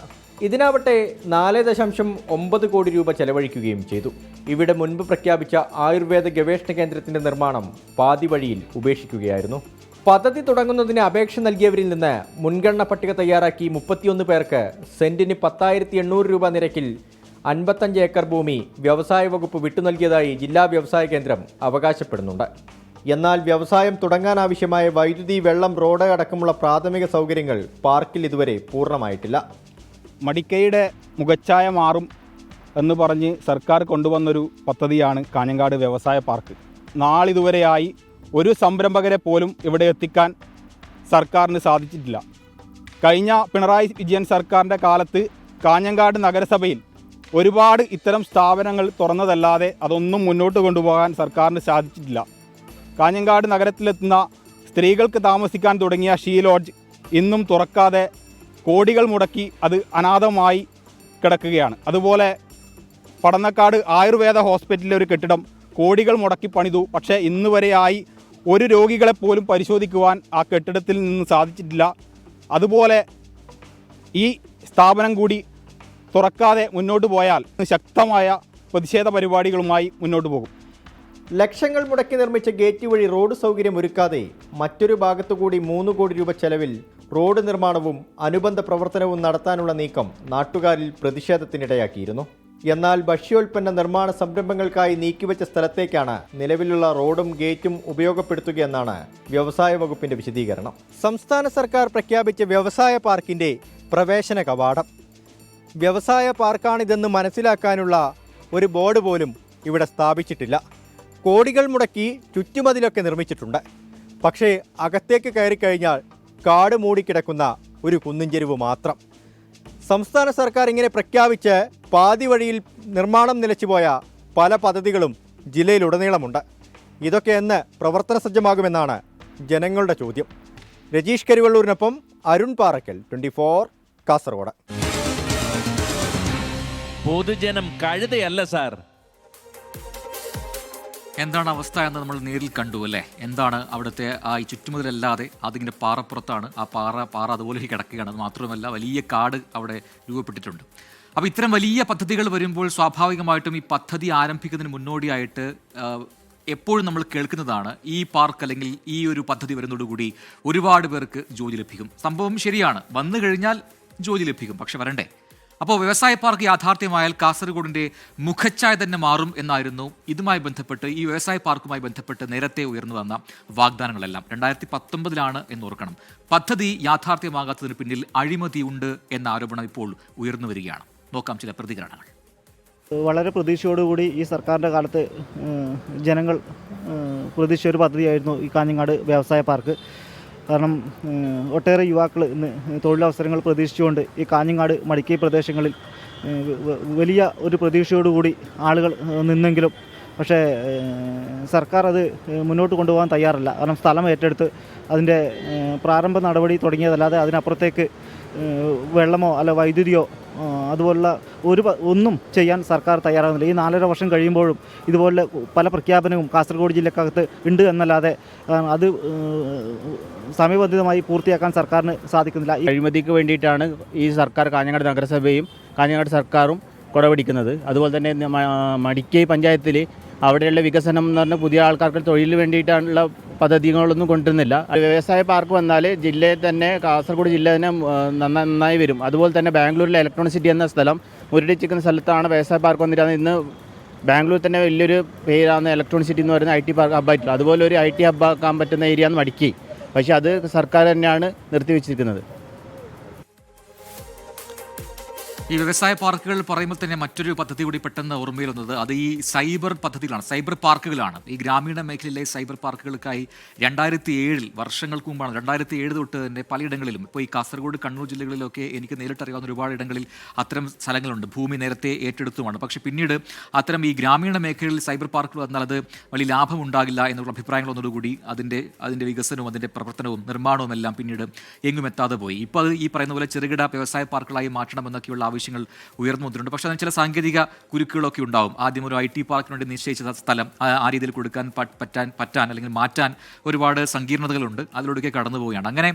ഇതിനാവട്ടെ 4.9 കോടി രൂപ ചെലവഴിക്കുകയും ചെയ്തു. ഇവിടെ മുൻപ് പ്രഖ്യാപിച്ച ആയുർവേദ ഗവേഷണ കേന്ദ്രത്തിന്റെ നിർമ്മാണം പാതി വഴിയിൽ ഉപേക്ഷിക്കുകയായിരുന്നു. പദ്ധതി തുടങ്ങുന്നതിന് അപേക്ഷ നൽകിയവരിൽ നിന്ന് മുൻഗണന പട്ടിക തയ്യാറാക്കി 31 പേർക്ക് സെന്റിന് 10,800 രൂപ നിരക്കിൽ 55 ഏക്കർ ഭൂമി വ്യവസായ വകുപ്പ് വിട്ടു നൽകിയതായി ജില്ലാ വ്യവസായ കേന്ദ്രം അവകാശപ്പെടുന്നുണ്ട്. എന്നാൽ വ്യവസായം തുടങ്ങാനാവശ്യമായ വൈദ്യുതി, വെള്ളം, റോഡ് അടക്കമുള്ള പ്രാഥമിക സൗകര്യങ്ങൾ പാർക്കിൽ ഇതുവരെ പൂർണ്ണമായിട്ടില്ല.
മടിക്കൈയുടെ മുഖച്ഛായ മാറും എന്ന് പറഞ്ഞ് സർക്കാർ കൊണ്ടുവന്നൊരു പദ്ധതിയാണ് കാഞ്ഞങ്ങാട് വ്യവസായ പാർക്ക്. നാളിതുവരെയായി ഒരു സംരംഭകരെ പോലും ഇവിടെ എത്തിക്കാൻ സർക്കാരിന് സാധിച്ചിട്ടില്ല. കഴിഞ്ഞ പിണറായി വിജയൻ സർക്കാരിൻ്റെ കാലത്ത് കാഞ്ഞങ്ങാട് നഗരസഭയിൽ ഒരുപാട് ഇത്തരം സ്ഥാപനങ്ങൾ തുറന്നതല്ലാതെ അതൊന്നും മുന്നോട്ട് കൊണ്ടുപോകാൻ സർക്കാരിന് സാധിച്ചിട്ടില്ല. കാഞ്ഞങ്ങാട് നഗരത്തിലെത്തുന്ന സ്ത്രീകൾക്ക് താമസിക്കാൻ തുടങ്ങിയ ഷീ ലോഡ്ജ് ഇന്നും തുറക്കാതെ കോടികൾ മുടക്കി അത് അനാഥമായി കിടക്കുകയാണ്. അതുപോലെ പടന്നക്കാട് ആയുർവേദ ഹോസ്പിറ്റലിലെ ഒരു കെട്ടിടം കോടികൾ മുടക്കി പണിതു. പക്ഷേ ഇന്ന് വരെയായി ഒരു രോഗികളെപ്പോലും പരിശോധിക്കുവാൻ ആ കെട്ടിടത്തിൽ നിന്ന് സാധിച്ചിട്ടില്ല. അതുപോലെ ഈ സ്ഥാപനം കൂടി തുറക്കാതെ മുന്നോട്ട് പോയാൽ ശക്തമായ പ്രതിഷേധ പരിപാടികളുമായി മുന്നോട്ട് പോകും.
ലക്ഷങ്ങൾ മുടക്കി നിർമ്മിച്ച ഗേറ്റ് വഴി റോഡ് സൗകര്യം ഒരുക്കാതെ മറ്റൊരു ഭാഗത്തുകൂടി 3 കോടി രൂപ ചെലവിൽ റോഡ് നിർമ്മാണവും അനുബന്ധ പ്രവർത്തനവും നടത്താനുള്ള നീക്കം നാട്ടുകാരിൽ പ്രതിഷേധത്തിനിടയാക്കിയിരുന്നു. എന്നാൽ ഭക്ഷ്യോൽപ്പന്ന നിർമ്മാണ സംരംഭങ്ങൾക്കായി നീക്കിവെച്ച സ്ഥലത്തേക്കാണ് നിലവിലുള്ള റോഡും ഗേറ്റും ഉപയോഗപ്പെടുത്തുകയെന്നാണ് വ്യവസായ വകുപ്പിന്റെ വിശദീകരണം. സംസ്ഥാന സർക്കാർ പ്രഖ്യാപിച്ച വ്യവസായ പാർക്കിന്റെ പ്രവേശന കവാടം. വ്യവസായ പാർക്കാണിതെന്ന് മനസ്സിലാക്കാനുള്ള ഒരു ബോർഡ് പോലും ഇവിടെ സ്ഥാപിച്ചിട്ടില്ല. കോടികൾ മുടക്കി ചുറ്റുമതിലൊക്കെ നിർമ്മിച്ചിട്ടുണ്ട്. പക്ഷേ അകത്തേക്ക് കയറിക്കഴിഞ്ഞാൽ കാട് മൂടിക്കിടക്കുന്ന ഒരു കുന്നിൻചെരുവ് മാത്രം. സംസ്ഥാന സർക്കാർ ഇങ്ങനെ പ്രഖ്യാപിച്ച് പാതി വഴിയിൽ നിർമ്മാണം നിലച്ചുപോയ പല പദ്ധതികളും ജില്ലയിലുടനീളമുണ്ട്. ഇതൊക്കെ എന്ന് പ്രവർത്തന സജ്ജമാകുമെന്നാണ് ജനങ്ങളുടെ ചോദ്യം. രജീഷ് കരിവള്ളൂരിനൊപ്പം അരുൺ പാറക്കൽ, 24 കാസർഗോഡ്.
പൊതുജനം കഴുതയല്ല സാർ.
എന്താണ് അവസ്ഥ എന്ന് നമ്മൾ നേരിൽ കണ്ടു അല്ലേ? എന്താണ് അവിടുത്തെ ആ ഈ ചുറ്റുമുതലല്ലാതെ അതിങ്ങനെ പാറപ്പുറത്താണ്. ആ പാറ അതുപോലെ കിടക്കുകയാണ്. അത് മാത്രമല്ല വലിയ കാട് അവിടെ രൂപപ്പെട്ടിട്ടുണ്ട്. അപ്പോൾ ഇത്തരം വലിയ പദ്ധതികൾ വരുമ്പോൾ സ്വാഭാവികമായിട്ടും ഈ പദ്ധതി ആരംഭിക്കുന്നതിന് മുന്നോടിയായിട്ട് എപ്പോഴും നമ്മൾ കേൾക്കുന്നതാണ് ഈ പാർക്ക് അല്ലെങ്കിൽ ഈ ഒരു പദ്ധതി വരുന്നതോടുകൂടി ഒരുപാട് പേർക്ക് ജോലി ലഭിക്കും. സംഭവം ശരിയാണ്, വന്നു കഴിഞ്ഞാൽ ജോലി ലഭിക്കും. പക്ഷെ വരണ്ടേ? അപ്പോൾ വ്യവസായ പാർക്ക് യാഥാർത്ഥ്യമായാൽ കാസർഗോഡിൻ്റെ മുഖച്ഛായ തന്നെ മാറും എന്നായിരുന്നു ഇതുമായി ബന്ധപ്പെട്ട്, ഈ വ്യവസായ പാർക്കുമായി ബന്ധപ്പെട്ട് നേരത്തെ ഉയർന്നു വന്ന വാഗ്ദാനങ്ങളെല്ലാം. 2019 എന്ന് ഓർക്കണം. പദ്ധതി യാഥാർത്ഥ്യമാകാത്തതിന് പിന്നിൽ അഴിമതിയുണ്ട് എന്ന ആരോപണം ഇപ്പോൾ ഉയർന്നു വരികയാണ്. നോക്കാം ചില പ്രതികരണങ്ങൾ.
വളരെ പ്രതീക്ഷയോടുകൂടി ഈ സർക്കാരിൻ്റെ കാലത്ത് ജനങ്ങൾ പ്രതീക്ഷിച്ച ഒരു പദ്ധതിയായിരുന്നു ഈ കാഞ്ഞങ്ങാട് വ്യവസായ പാർക്ക്. കാരണം ഒട്ടേറെ യുവാക്കൾ ഇന്ന് തൊഴിലവസരങ്ങൾ പ്രതീക്ഷിച്ചുകൊണ്ട് ഈ കാഞ്ഞങ്ങാട് മടിക്കൈ പ്രദേശങ്ങളിൽ വലിയ ഒരു പ്രതീക്ഷയോടുകൂടി ആളുകൾ നിന്നെങ്കിലും പക്ഷേ സർക്കാർ അത് മുന്നോട്ട് കൊണ്ടുപോകാൻ തയ്യാറല്ല. കാരണം സ്ഥലം ഏറ്റെടുത്ത് അതിൻ്റെ പ്രാരംഭ നടപടി തുടങ്ങിയതല്ലാതെ അതിനപ്പുറത്തേക്ക് വെള്ളമോ അല്ല വൈദ്യുതിയോ അതുപോലുള്ള ഒന്നും ചെയ്യാൻ സർക്കാർ തയ്യാറാകുന്നില്ല. ഈ 4.5 വർഷം കഴിയുമ്പോഴും ഇതുപോലെ പല പ്രഖ്യാപനവും കാസർഗോഡ് ജില്ലക്കകത്ത് ഉണ്ട് എന്നല്ലാതെ അത് സമയബന്ധിതമായി പൂർത്തിയാക്കാൻ സർക്കാരിന് സാധിക്കുന്നില്ല.
അഴിമതിക്ക് വേണ്ടിയിട്ടാണ് ഈ സർക്കാർ കാഞ്ഞങ്ങാട് നഗരസഭയും കാഞ്ഞങ്ങാട് സർക്കാരും കുടപിടിക്കുന്നത്. അതുപോലെ തന്നെ മടിക്കൈ പഞ്ചായത്തിൽ അവിടെയുള്ള വികസനം എന്ന് പറഞ്ഞാൽ പുതിയ ആൾക്കാർക്ക് തൊഴിലിന് വേണ്ടിയിട്ടാണുള്ള പദ്ധതികളൊന്നും കൊണ്ടുവരുന്നില്ല. വ്യവസായ പാർക്ക് വന്നാൽ ജില്ലയിൽ തന്നെ കാസർഗോഡ് ജില്ല തന്നെ നന്നായി വരും. അതുപോലെ തന്നെ ബാംഗ്ലൂരിലെ ഇലക്ട്രോണിക് സിറ്റി എന്ന സ്ഥലം മുരടിച്ചിരിക്കുന്ന സ്ഥലത്താണ് വ്യവസായ പാർക്ക് വന്നിട്ടാണ്. ഇന്ന് ബാംഗ്ലൂർ തന്നെ വലിയൊരു പേരാണ് ഇലക്ട്രോണിക് സിറ്റി എന്ന് പറയുന്ന IT പാർക്ക് ഹബ്ബായിട്ടുള്ളത്. അതുപോലെ ഒരു IT ഹബ്ബാക്കാൻ പറ്റുന്ന ഏരിയ ആണ് മടിക്കൈ. പക്ഷേ അത് സർക്കാർ തന്നെയാണ് നിർത്തിവെച്ചിരിക്കുന്നത്.
ഈ വ്യവസായ പാർക്കുകൾ പറയുമ്പോൾ തന്നെ മറ്റൊരു പദ്ധതി കൂടി പെട്ടെന്ന് ഓർമ്മയിൽ വന്നത് അത് ഈ സൈബർ പദ്ധതികളാണ്, സൈബർ പാർക്കുകളാണ്. ഈ ഗ്രാമീണ മേഖലയിലെ സൈബർ പാർക്കുകൾക്കായി 2007 വർഷങ്ങൾക്ക് മുമ്പാണ്, 2007 തൊട്ട് തന്നെ പലയിടങ്ങളിലും, ഇപ്പോൾ ഈ കാസർഗോഡ്, കണ്ണൂർ ജില്ലകളിലൊക്കെ എനിക്ക് നേരിട്ട് അറിയാവുന്ന ഒരുപാട് ഇടങ്ങളിൽ അത്തരം സ്ഥലങ്ങളുണ്ട്. ഭൂമി നേരത്തെ ഏറ്റെടുത്തുമാണ്. പക്ഷേ പിന്നീട് അത്തരം ഈ ഗ്രാമീണ മേഖലയിൽ സൈബർ പാർക്കുകൾ വന്നാൽ അത് വലിയ ലാഭമുണ്ടാകില്ല എന്നുള്ള അഭിപ്രായങ്ങൾ വന്നതോടുകൂടി അതിൻ്റെ വികസനവും അതിൻ്റെ പ്രവർത്തനവും നിർമ്മാണവും എല്ലാം പിന്നീട് എങ്ങും എത്താതെ പോയി. ഇപ്പോൾ അത് ഈ പറയുന്ന പോലെ ചെറുകിട വ്യവസായ പാർക്കുകളായി മാറ്റണമെന്നൊക്കെയുള്ള ആവശ്യങ്ങൾ ഉയർന്നു വന്നിട്ടുണ്ട്. പക്ഷേ അതിന് ചില സാങ്കേതിക കുരുക്കുകളൊക്കെ ഉണ്ടാവും. ആദ്യം ഒരു IT പാർക്കിന് വേണ്ടി നിശ്ചയിച്ച സ്ഥലം ആ രീതിയിൽ കൊടുക്കാൻ പറ്റാൻ അല്ലെങ്കിൽ മാറ്റാൻ ഒരുപാട് സങ്കീർണതകളുണ്ട്. അതിലൂടെയൊക്കെ കടന്നു പോവുകയാണ്. അങ്ങനെ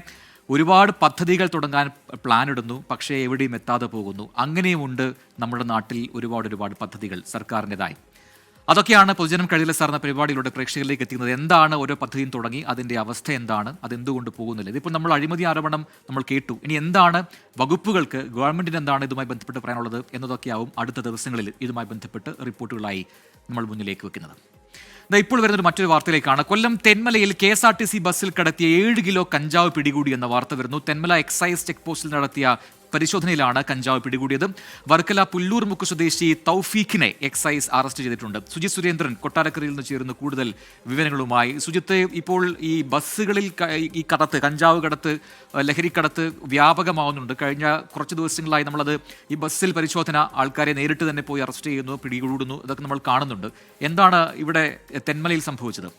ഒരുപാട് പദ്ധതികൾ തുടങ്ങാൻ പ്ലാൻ ഇടുന്നു, പക്ഷേ എവിടെയും എത്താതെ പോകുന്നു. അങ്ങനെയുമുണ്ട് നമ്മുടെ നാട്ടിൽ ഒരുപാട് പദ്ധതികൾ സർക്കാരിൻ്റെതായി. അതൊക്കെയാണ് പൊതുജനം കഴിയില്ല സാർ എന്ന പരിപാടിയിലൂടെ പ്രേക്ഷകരിലേക്ക് എത്തിക്കുന്നത്. എന്താണ് ഓരോ പദ്ധതിയും തുടങ്ങി, അതിൻ്റെ അവസ്ഥ എന്താണ്, അതെന്തുകൊണ്ട് പോകുന്നില്ല? ഇതിപ്പോൾ നമ്മൾ അഴിമതി ആരോപണം നമ്മൾ കേട്ടു. ഇനി എന്താണ് വകുപ്പുകൾക്ക്, ഗവൺമെൻറ്റിന് എന്താണ് ഇതുമായി ബന്ധപ്പെട്ട് പറയാനുള്ളത് എന്നതൊക്കെയാവും അടുത്ത ദിവസങ്ങളിൽ ഇതുമായി ബന്ധപ്പെട്ട് റിപ്പോർട്ടുകളായി നമ്മൾ മുന്നിലേക്ക് വെക്കുന്നത്. ഇപ്പോൾ വരുന്നൊരു മറ്റൊരു വാർത്തയിലേക്കാണ്. കൊല്ലം തെന്മലയിൽ KSRTC ബസ്സിൽ കടത്തിയ 7 കിലോ കഞ്ചാവ് പിടികൂടി എന്ന വാർത്ത വരുന്നു. തെന്മല എക്സൈസ് ചെക്ക് പോസ്റ്റിൽ നടത്തിയ പരിശോധനയിലാണ് കഞ്ചാവ് പിടികൂടിയത്. വർക്കല പുല്ലൂർമുക്ക് സ്വദേശി തൗഫീഖിനെ എക്സൈസ് അറസ്റ്റ് ചെയ്തിട്ടുണ്ട്. സുജിത് സുരേന്ദ്രൻ കൊട്ടാരക്കരയിൽ നിന്ന് ചേരുന്ന കൂടുതൽ വിവരങ്ങളുമായി. സുജിത്ത്, ഇപ്പോൾ ഈ ബസ്സുകളിൽ ഈ കഞ്ചാവ് കടത്ത്, ലഹരിക്കടത്ത് വ്യാപകമാവുന്നുണ്ട്. കഴിഞ്ഞ കുറച്ച് ദിവസങ്ങളായി നമ്മളത് ഈ ബസ്സിൽ പരിശോധന, ആൾക്കാരെ നേരിട്ട് തന്നെ പോയി അറസ്റ്റ് ചെയ്യുന്നു, പിടികൂടുന്നു, ഇതൊക്കെ നമ്മൾ കാണുന്നുണ്ട്. എന്താണ് ഇവിടെ തെന്മലയിൽ സംഭവിച്ചത്?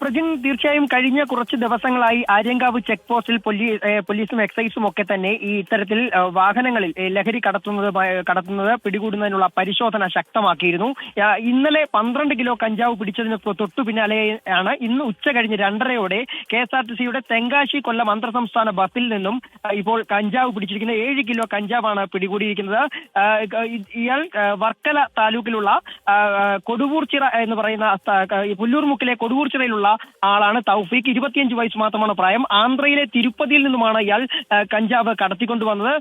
പ്രജിൻ, തീർച്ചയായും കഴിഞ്ഞ കുറച്ച് ദിവസങ്ങളായി ആര്യങ്കാവ് ചെക്ക് പോസ്റ്റിൽ പോലീസും എക്സൈസും ഒക്കെ തന്നെ ഈ ഇത്തരത്തിൽ വാഹനങ്ങളിൽ ലഹരി കടത്തുന്നത് പിടികൂടുന്നതിനുള്ള പരിശോധന ശക്തമാക്കിയിരുന്നു. ഇന്നലെ 12 കിലോ കഞ്ചാവ് പിടിച്ചതിന് തൊട്ടു പിന്നാലെയാണ് ഇന്ന് ഉച്ച കഴിഞ്ഞ് 2:30 KSRTCയുടെ തെങ്കാശി കൊല്ലം അന്തർ സംസ്ഥാന ബസ്സിൽ നിന്നും ഇപ്പോൾ കഞ്ചാവ് പിടിച്ചിരിക്കുന്നത്. 7 കിലോ കഞ്ചാവാണ് പിടികൂടിയിരിക്കുന്നത്. ഇയാൾ വർക്കല താലൂക്കിലുള്ള കൊടുവൂർച്ചിറ എന്ന് പറയുന്ന പുല്ലൂർമുക്കിലെ കൊടുവൂർച്ചിറ ുള്ള ആളാണ് തൗഫീഖ്. 25 വയസ്സ് മാത്രമാണ് പ്രായം. ആന്ധ്രയിലെ തിരുപ്പതിയിൽ നിന്നുമാണ് ഇയാൾ കഞ്ചാവ് കടത്തിക്കൊണ്ടുവന്നത്.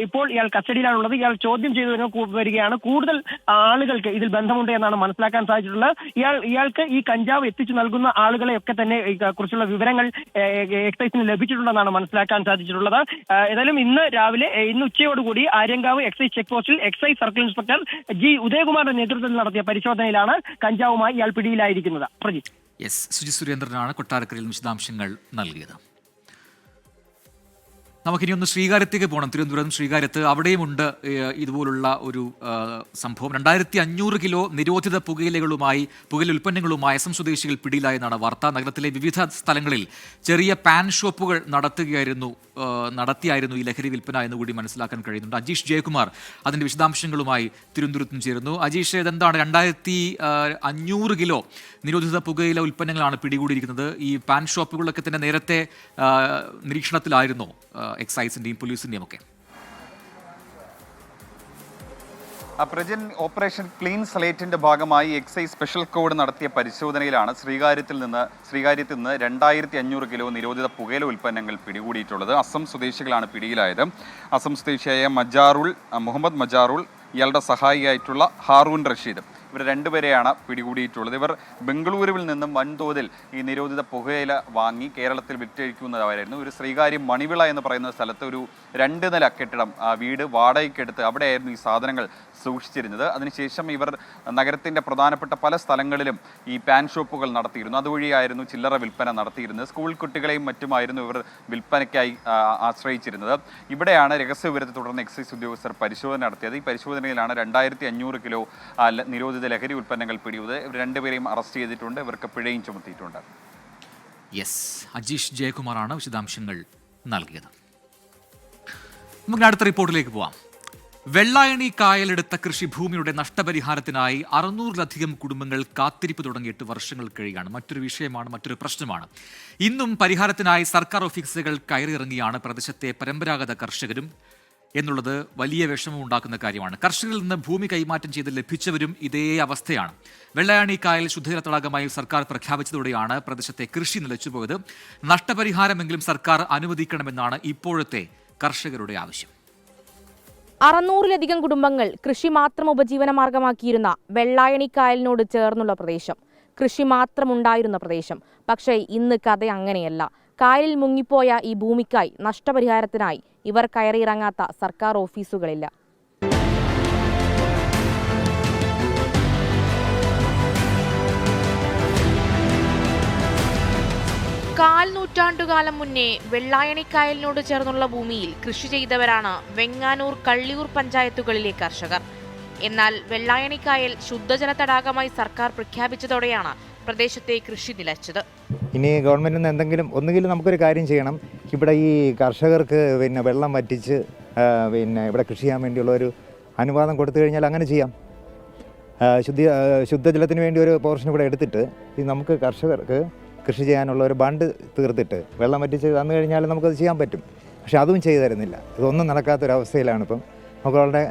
ഇപ്പോൾ ഇയാൾ കസ്റ്റഡിയിലാണുള്ളത്. ഇയാൾ ചോദ്യം ചെയ്തു വരികയാണ്. കൂടുതൽ ആളുകൾക്ക് ഇതിൽ ബന്ധമുണ്ട് എന്നാണ് മനസ്സിലാക്കാൻ സാധിച്ചിട്ടുള്ളത്. ഇയാൾക്ക് ഈ കഞ്ചാവ് എത്തിച്ചു നൽകുന്ന ആളുകളെയൊക്കെ തന്നെ കുറിച്ചുള്ള വിവരങ്ങൾ എക്സൈസിന് ലഭിച്ചിട്ടുണ്ടെന്നാണ് മനസ്സിലാക്കാൻ സാധിച്ചിട്ടുള്ളത്. ഏതായാലും ഇന്ന് ഉച്ചയോടുകൂടി ആര്യങ്കാവ് എക്സൈസ് ചെക്ക് പോസ്റ്റിൽ എക്സൈസ് സർക്കിൾ ഇൻസ്പെക്ടർ G ഉദയകുമാറിന്റെ നേതൃത്വത്തിൽ നടത്തിയ പരിശോധനയിലാണ് കഞ്ചാവുമായി ഇയാൾ പിടിയിലായിരിക്കുന്നത്. പ്രജിത്ത്.
സുജിത് സുരേന്ദ്രനാണ് കൊട്ടാരക്കരയിൽ വിശദാംശങ്ങൾ നൽകിയത്. നമുക്കിനി ഒന്ന് ശ്രീകാര്യത്തേക്ക് പോകണം. തിരുവനന്തപുരം ശ്രീകാര്യത്ത് അവിടെയുമുണ്ട് ഇതുപോലുള്ള ഒരു സംഭവം. 2500 കിലോ നിരോധിത പുകയില ഉൽപ്പന്നങ്ങളുമായി അസം സ്വദേശികൾ പിടിയിലായെന്നാണ് വാർത്ത. നഗരത്തിലെ വിവിധ സ്ഥലങ്ങളിൽ ചെറിയ പാൻ ഷോപ്പുകൾ നടത്തിയായിരുന്നു ഈ ലഹരി വിൽപ്പന എന്നുകൂടി മനസ്സിലാക്കാൻ കഴിയുന്നുണ്ട്. അജീഷ് ജയകുമാർ അതിൻ്റെ വിശദാംശങ്ങളുമായി തിരുവനന്തപുരത്തും ചേരുന്നു. അജീഷ്, ഇതെന്താണ് 2500 കിലോ നിരോധിത പുകയില ഉൽപ്പന്നങ്ങളാണ് പിടികൂടിയിരിക്കുന്നത്. ഈ പാൻ ഷോപ്പുകളൊക്കെ തന്നെ നേരത്തെ നിരീക്ഷണത്തിലായിരുന്നു എക്സൈസിൻ്റെയും പോലീസിൻ്റെയും ഒക്കെ?
പ്രജൻ, ഓപ്പറേഷൻ ക്ലീൻ സ്ലേറ്റിന്റെ ഭാഗമായി എക്സൈസ് സ്പെഷ്യൽ കോഡ് നടത്തിയ പരിശോധനയിലാണ് ശ്രീകാര്യത്തിൽ നിന്ന് 2500 കിലോ നിരോധിത പുകയില ഉൽപ്പന്നങ്ങൾ പിടികൂടിയിട്ടുള്ളത്. അസം സ്വദേശികളാണ് പിടിയിലായത്. അസം സ്വദേശിയായ മുഹമ്മദ് മജാറുൾ, ഇയാളുടെ സഹായിയായിട്ടുള്ള ഹാറൂൺ റഷീദ്, ഇവർ രണ്ടുപേരെയാണ് പിടികൂടിയിട്ടുള്ളത്. ഇവർ ബംഗളൂരുവിൽ നിന്നും വൻതോതിൽ ഈ നിരോധിത പുകയില വാങ്ങി കേരളത്തിൽ വിറ്റഴിക്കുന്നതായിരുന്നു. ഒരു ശ്രീകാര്യം മണിവിള എന്ന് പറയുന്ന സ്ഥലത്ത് ഒരു 2 നില കെട്ടിടം വീട് വാടകയ്ക്കെടുത്ത് അവിടെയായിരുന്നു ഈ സാധനങ്ങൾ സൂക്ഷിച്ചിരുന്നത്. അതിനുശേഷം ഇവർ നഗരത്തിൻ്റെ പ്രധാനപ്പെട്ട പല സ്ഥലങ്ങളിലും ഈ പാൻ ഷോപ്പുകൾ നടത്തിയിരുന്നു. അതുവഴിയായിരുന്നു ചില്ലറ വിൽപ്പന നടത്തിയിരുന്നത്. സ്കൂൾ കുട്ടികളെയും മറ്റുമായിരുന്നു ഇവർ വിൽപ്പനയ്ക്കായി ആശ്രയിച്ചിരുന്നത്. ഇവിടെയാണ് രഹസ്യവിവരത്തെ തുടർന്ന് എക്സൈസ് ഉദ്യോഗസ്ഥർ പരിശോധന നടത്തിയത്. ഈ പരിശോധനയിലാണ് 2500 കിലോ നിരോധിത ലഹരി ഉൽപ്പന്നങ്ങൾ പിടികൂടിയത്. ഇവർ രണ്ടുപേരെയും അറസ്റ്റ് ചെയ്തിട്ടുണ്ട്. ഇവർക്ക് പിഴയും ചുമത്തിയിട്ടുണ്ട്.
അജീഷ് ജയകുമാറാണ് വിശദാംശങ്ങൾ നൽകിയത്. നമുക്ക് അടുത്ത റിപ്പോർട്ടിലേക്ക് പോവാം. വെള്ളായണി കായലെടുത്ത കൃഷിഭൂമിയുടെ നഷ്ടപരിഹാരത്തിനായി 600-ലധികം കുടുംബങ്ങൾ കാത്തിരിപ്പ് തുടങ്ങിയിട്ട് വർഷങ്ങൾ കഴിയുകയാണ്. മറ്റൊരു പ്രശ്നമാണ്. ഇന്നും പരിഹാരത്തിനായി സർക്കാർ ഓഫീസുകൾ കയറിയിറങ്ങിയാണ് പ്രദേശത്തെ പരമ്പരാഗത കർഷകരും എന്നുള്ളത് വലിയ വിഷമമുണ്ടാക്കുന്ന കാര്യമാണ്. കർഷകരിൽ നിന്ന് ഭൂമി കൈമാറ്റം ചെയ്ത് ലഭിച്ചവരും ഇതേ അവസ്ഥയാണ്. വെള്ളായണി കായൽ ശുദ്ധജല തടാകമായി സർക്കാർ പ്രഖ്യാപിച്ചതോടെയാണ് പ്രദേശത്തെ കൃഷി നിലച്ചുപോയത്. നഷ്ടപരിഹാരമെങ്കിലും സർക്കാർ അനുവദിക്കണമെന്നാണ് ഇപ്പോഴത്തെ കർഷകരുടെ ആവശ്യം.
600-ലധികം കുടുംബങ്ങൾ കൃഷി മാത്രം ഉപജീവനമാർഗമാക്കിയിരുന്ന വെള്ളായണി കായലിനോട് ചേർന്നുള്ള പ്രദേശം, കൃഷി മാത്രമുണ്ടായിരുന്ന പ്രദേശം. പക്ഷേ ഇന്ന് കഥ അങ്ങനെയല്ല. കായലിൽ മുങ്ങിപ്പോയ ഈ ഭൂമിക്കായി നഷ്ടപരിഹാരത്തിനായി ഇവർ കയറിയിറങ്ങാത്ത സർക്കാർ ഓഫീസുകളില്ല. നൂറ്റാണ്ടുകാലം മുന്നേ വെള്ളായണിക്കായലിനോട് ചേർന്നുള്ള ഭൂമിയിൽ കൃഷി ചെയ്തവരാണ് വെങ്ങാനൂർ, കള്ളിയൂർ പഞ്ചായത്തുകളിലെ കർഷകർ. എന്നാൽ വെള്ളായണിക്കായൽ ശുദ്ധജല തടാകമായി സർക്കാർ പ്രഖ്യാപിച്ചതോടെയാണ് പ്രദേശത്തെ കൃഷി നിലച്ചത്.
ഇനി ഗവൺമെന്റിന് ഒന്നുകിൽ നമുക്കൊരു കാര്യം ചെയ്യണം. ഇവിടെ ഈ കർഷകർക്ക് വെള്ളം വറ്റിച്ച് ഇവിടെ കൃഷി ചെയ്യാൻ വേണ്ടിയുള്ള ഒരു അനുവാദം കൊടുത്തു കഴിഞ്ഞാൽ അങ്ങനെ ചെയ്യാം. ശുദ്ധജലത്തിന് വേണ്ടി ഒരു പോർഷൻ ഇവിടെ എടുത്തിട്ട് നമുക്ക് കർഷകർക്ക് കൃഷി ചെയ്യാനുള്ള ഒരു ബണ്ട് തീർത്തിട്ട് വെള്ളം വറ്റിച്ച് തന്നു കഴിഞ്ഞാൽ നമുക്കത് ചെയ്യാൻ പറ്റും. പക്ഷെ അതും ചെയ്തു തരുന്നില്ല. ഇതൊന്നും നടക്കാത്തൊരവസ്ഥയിലാണ് ഇപ്പം. നമുക്ക് വളരെ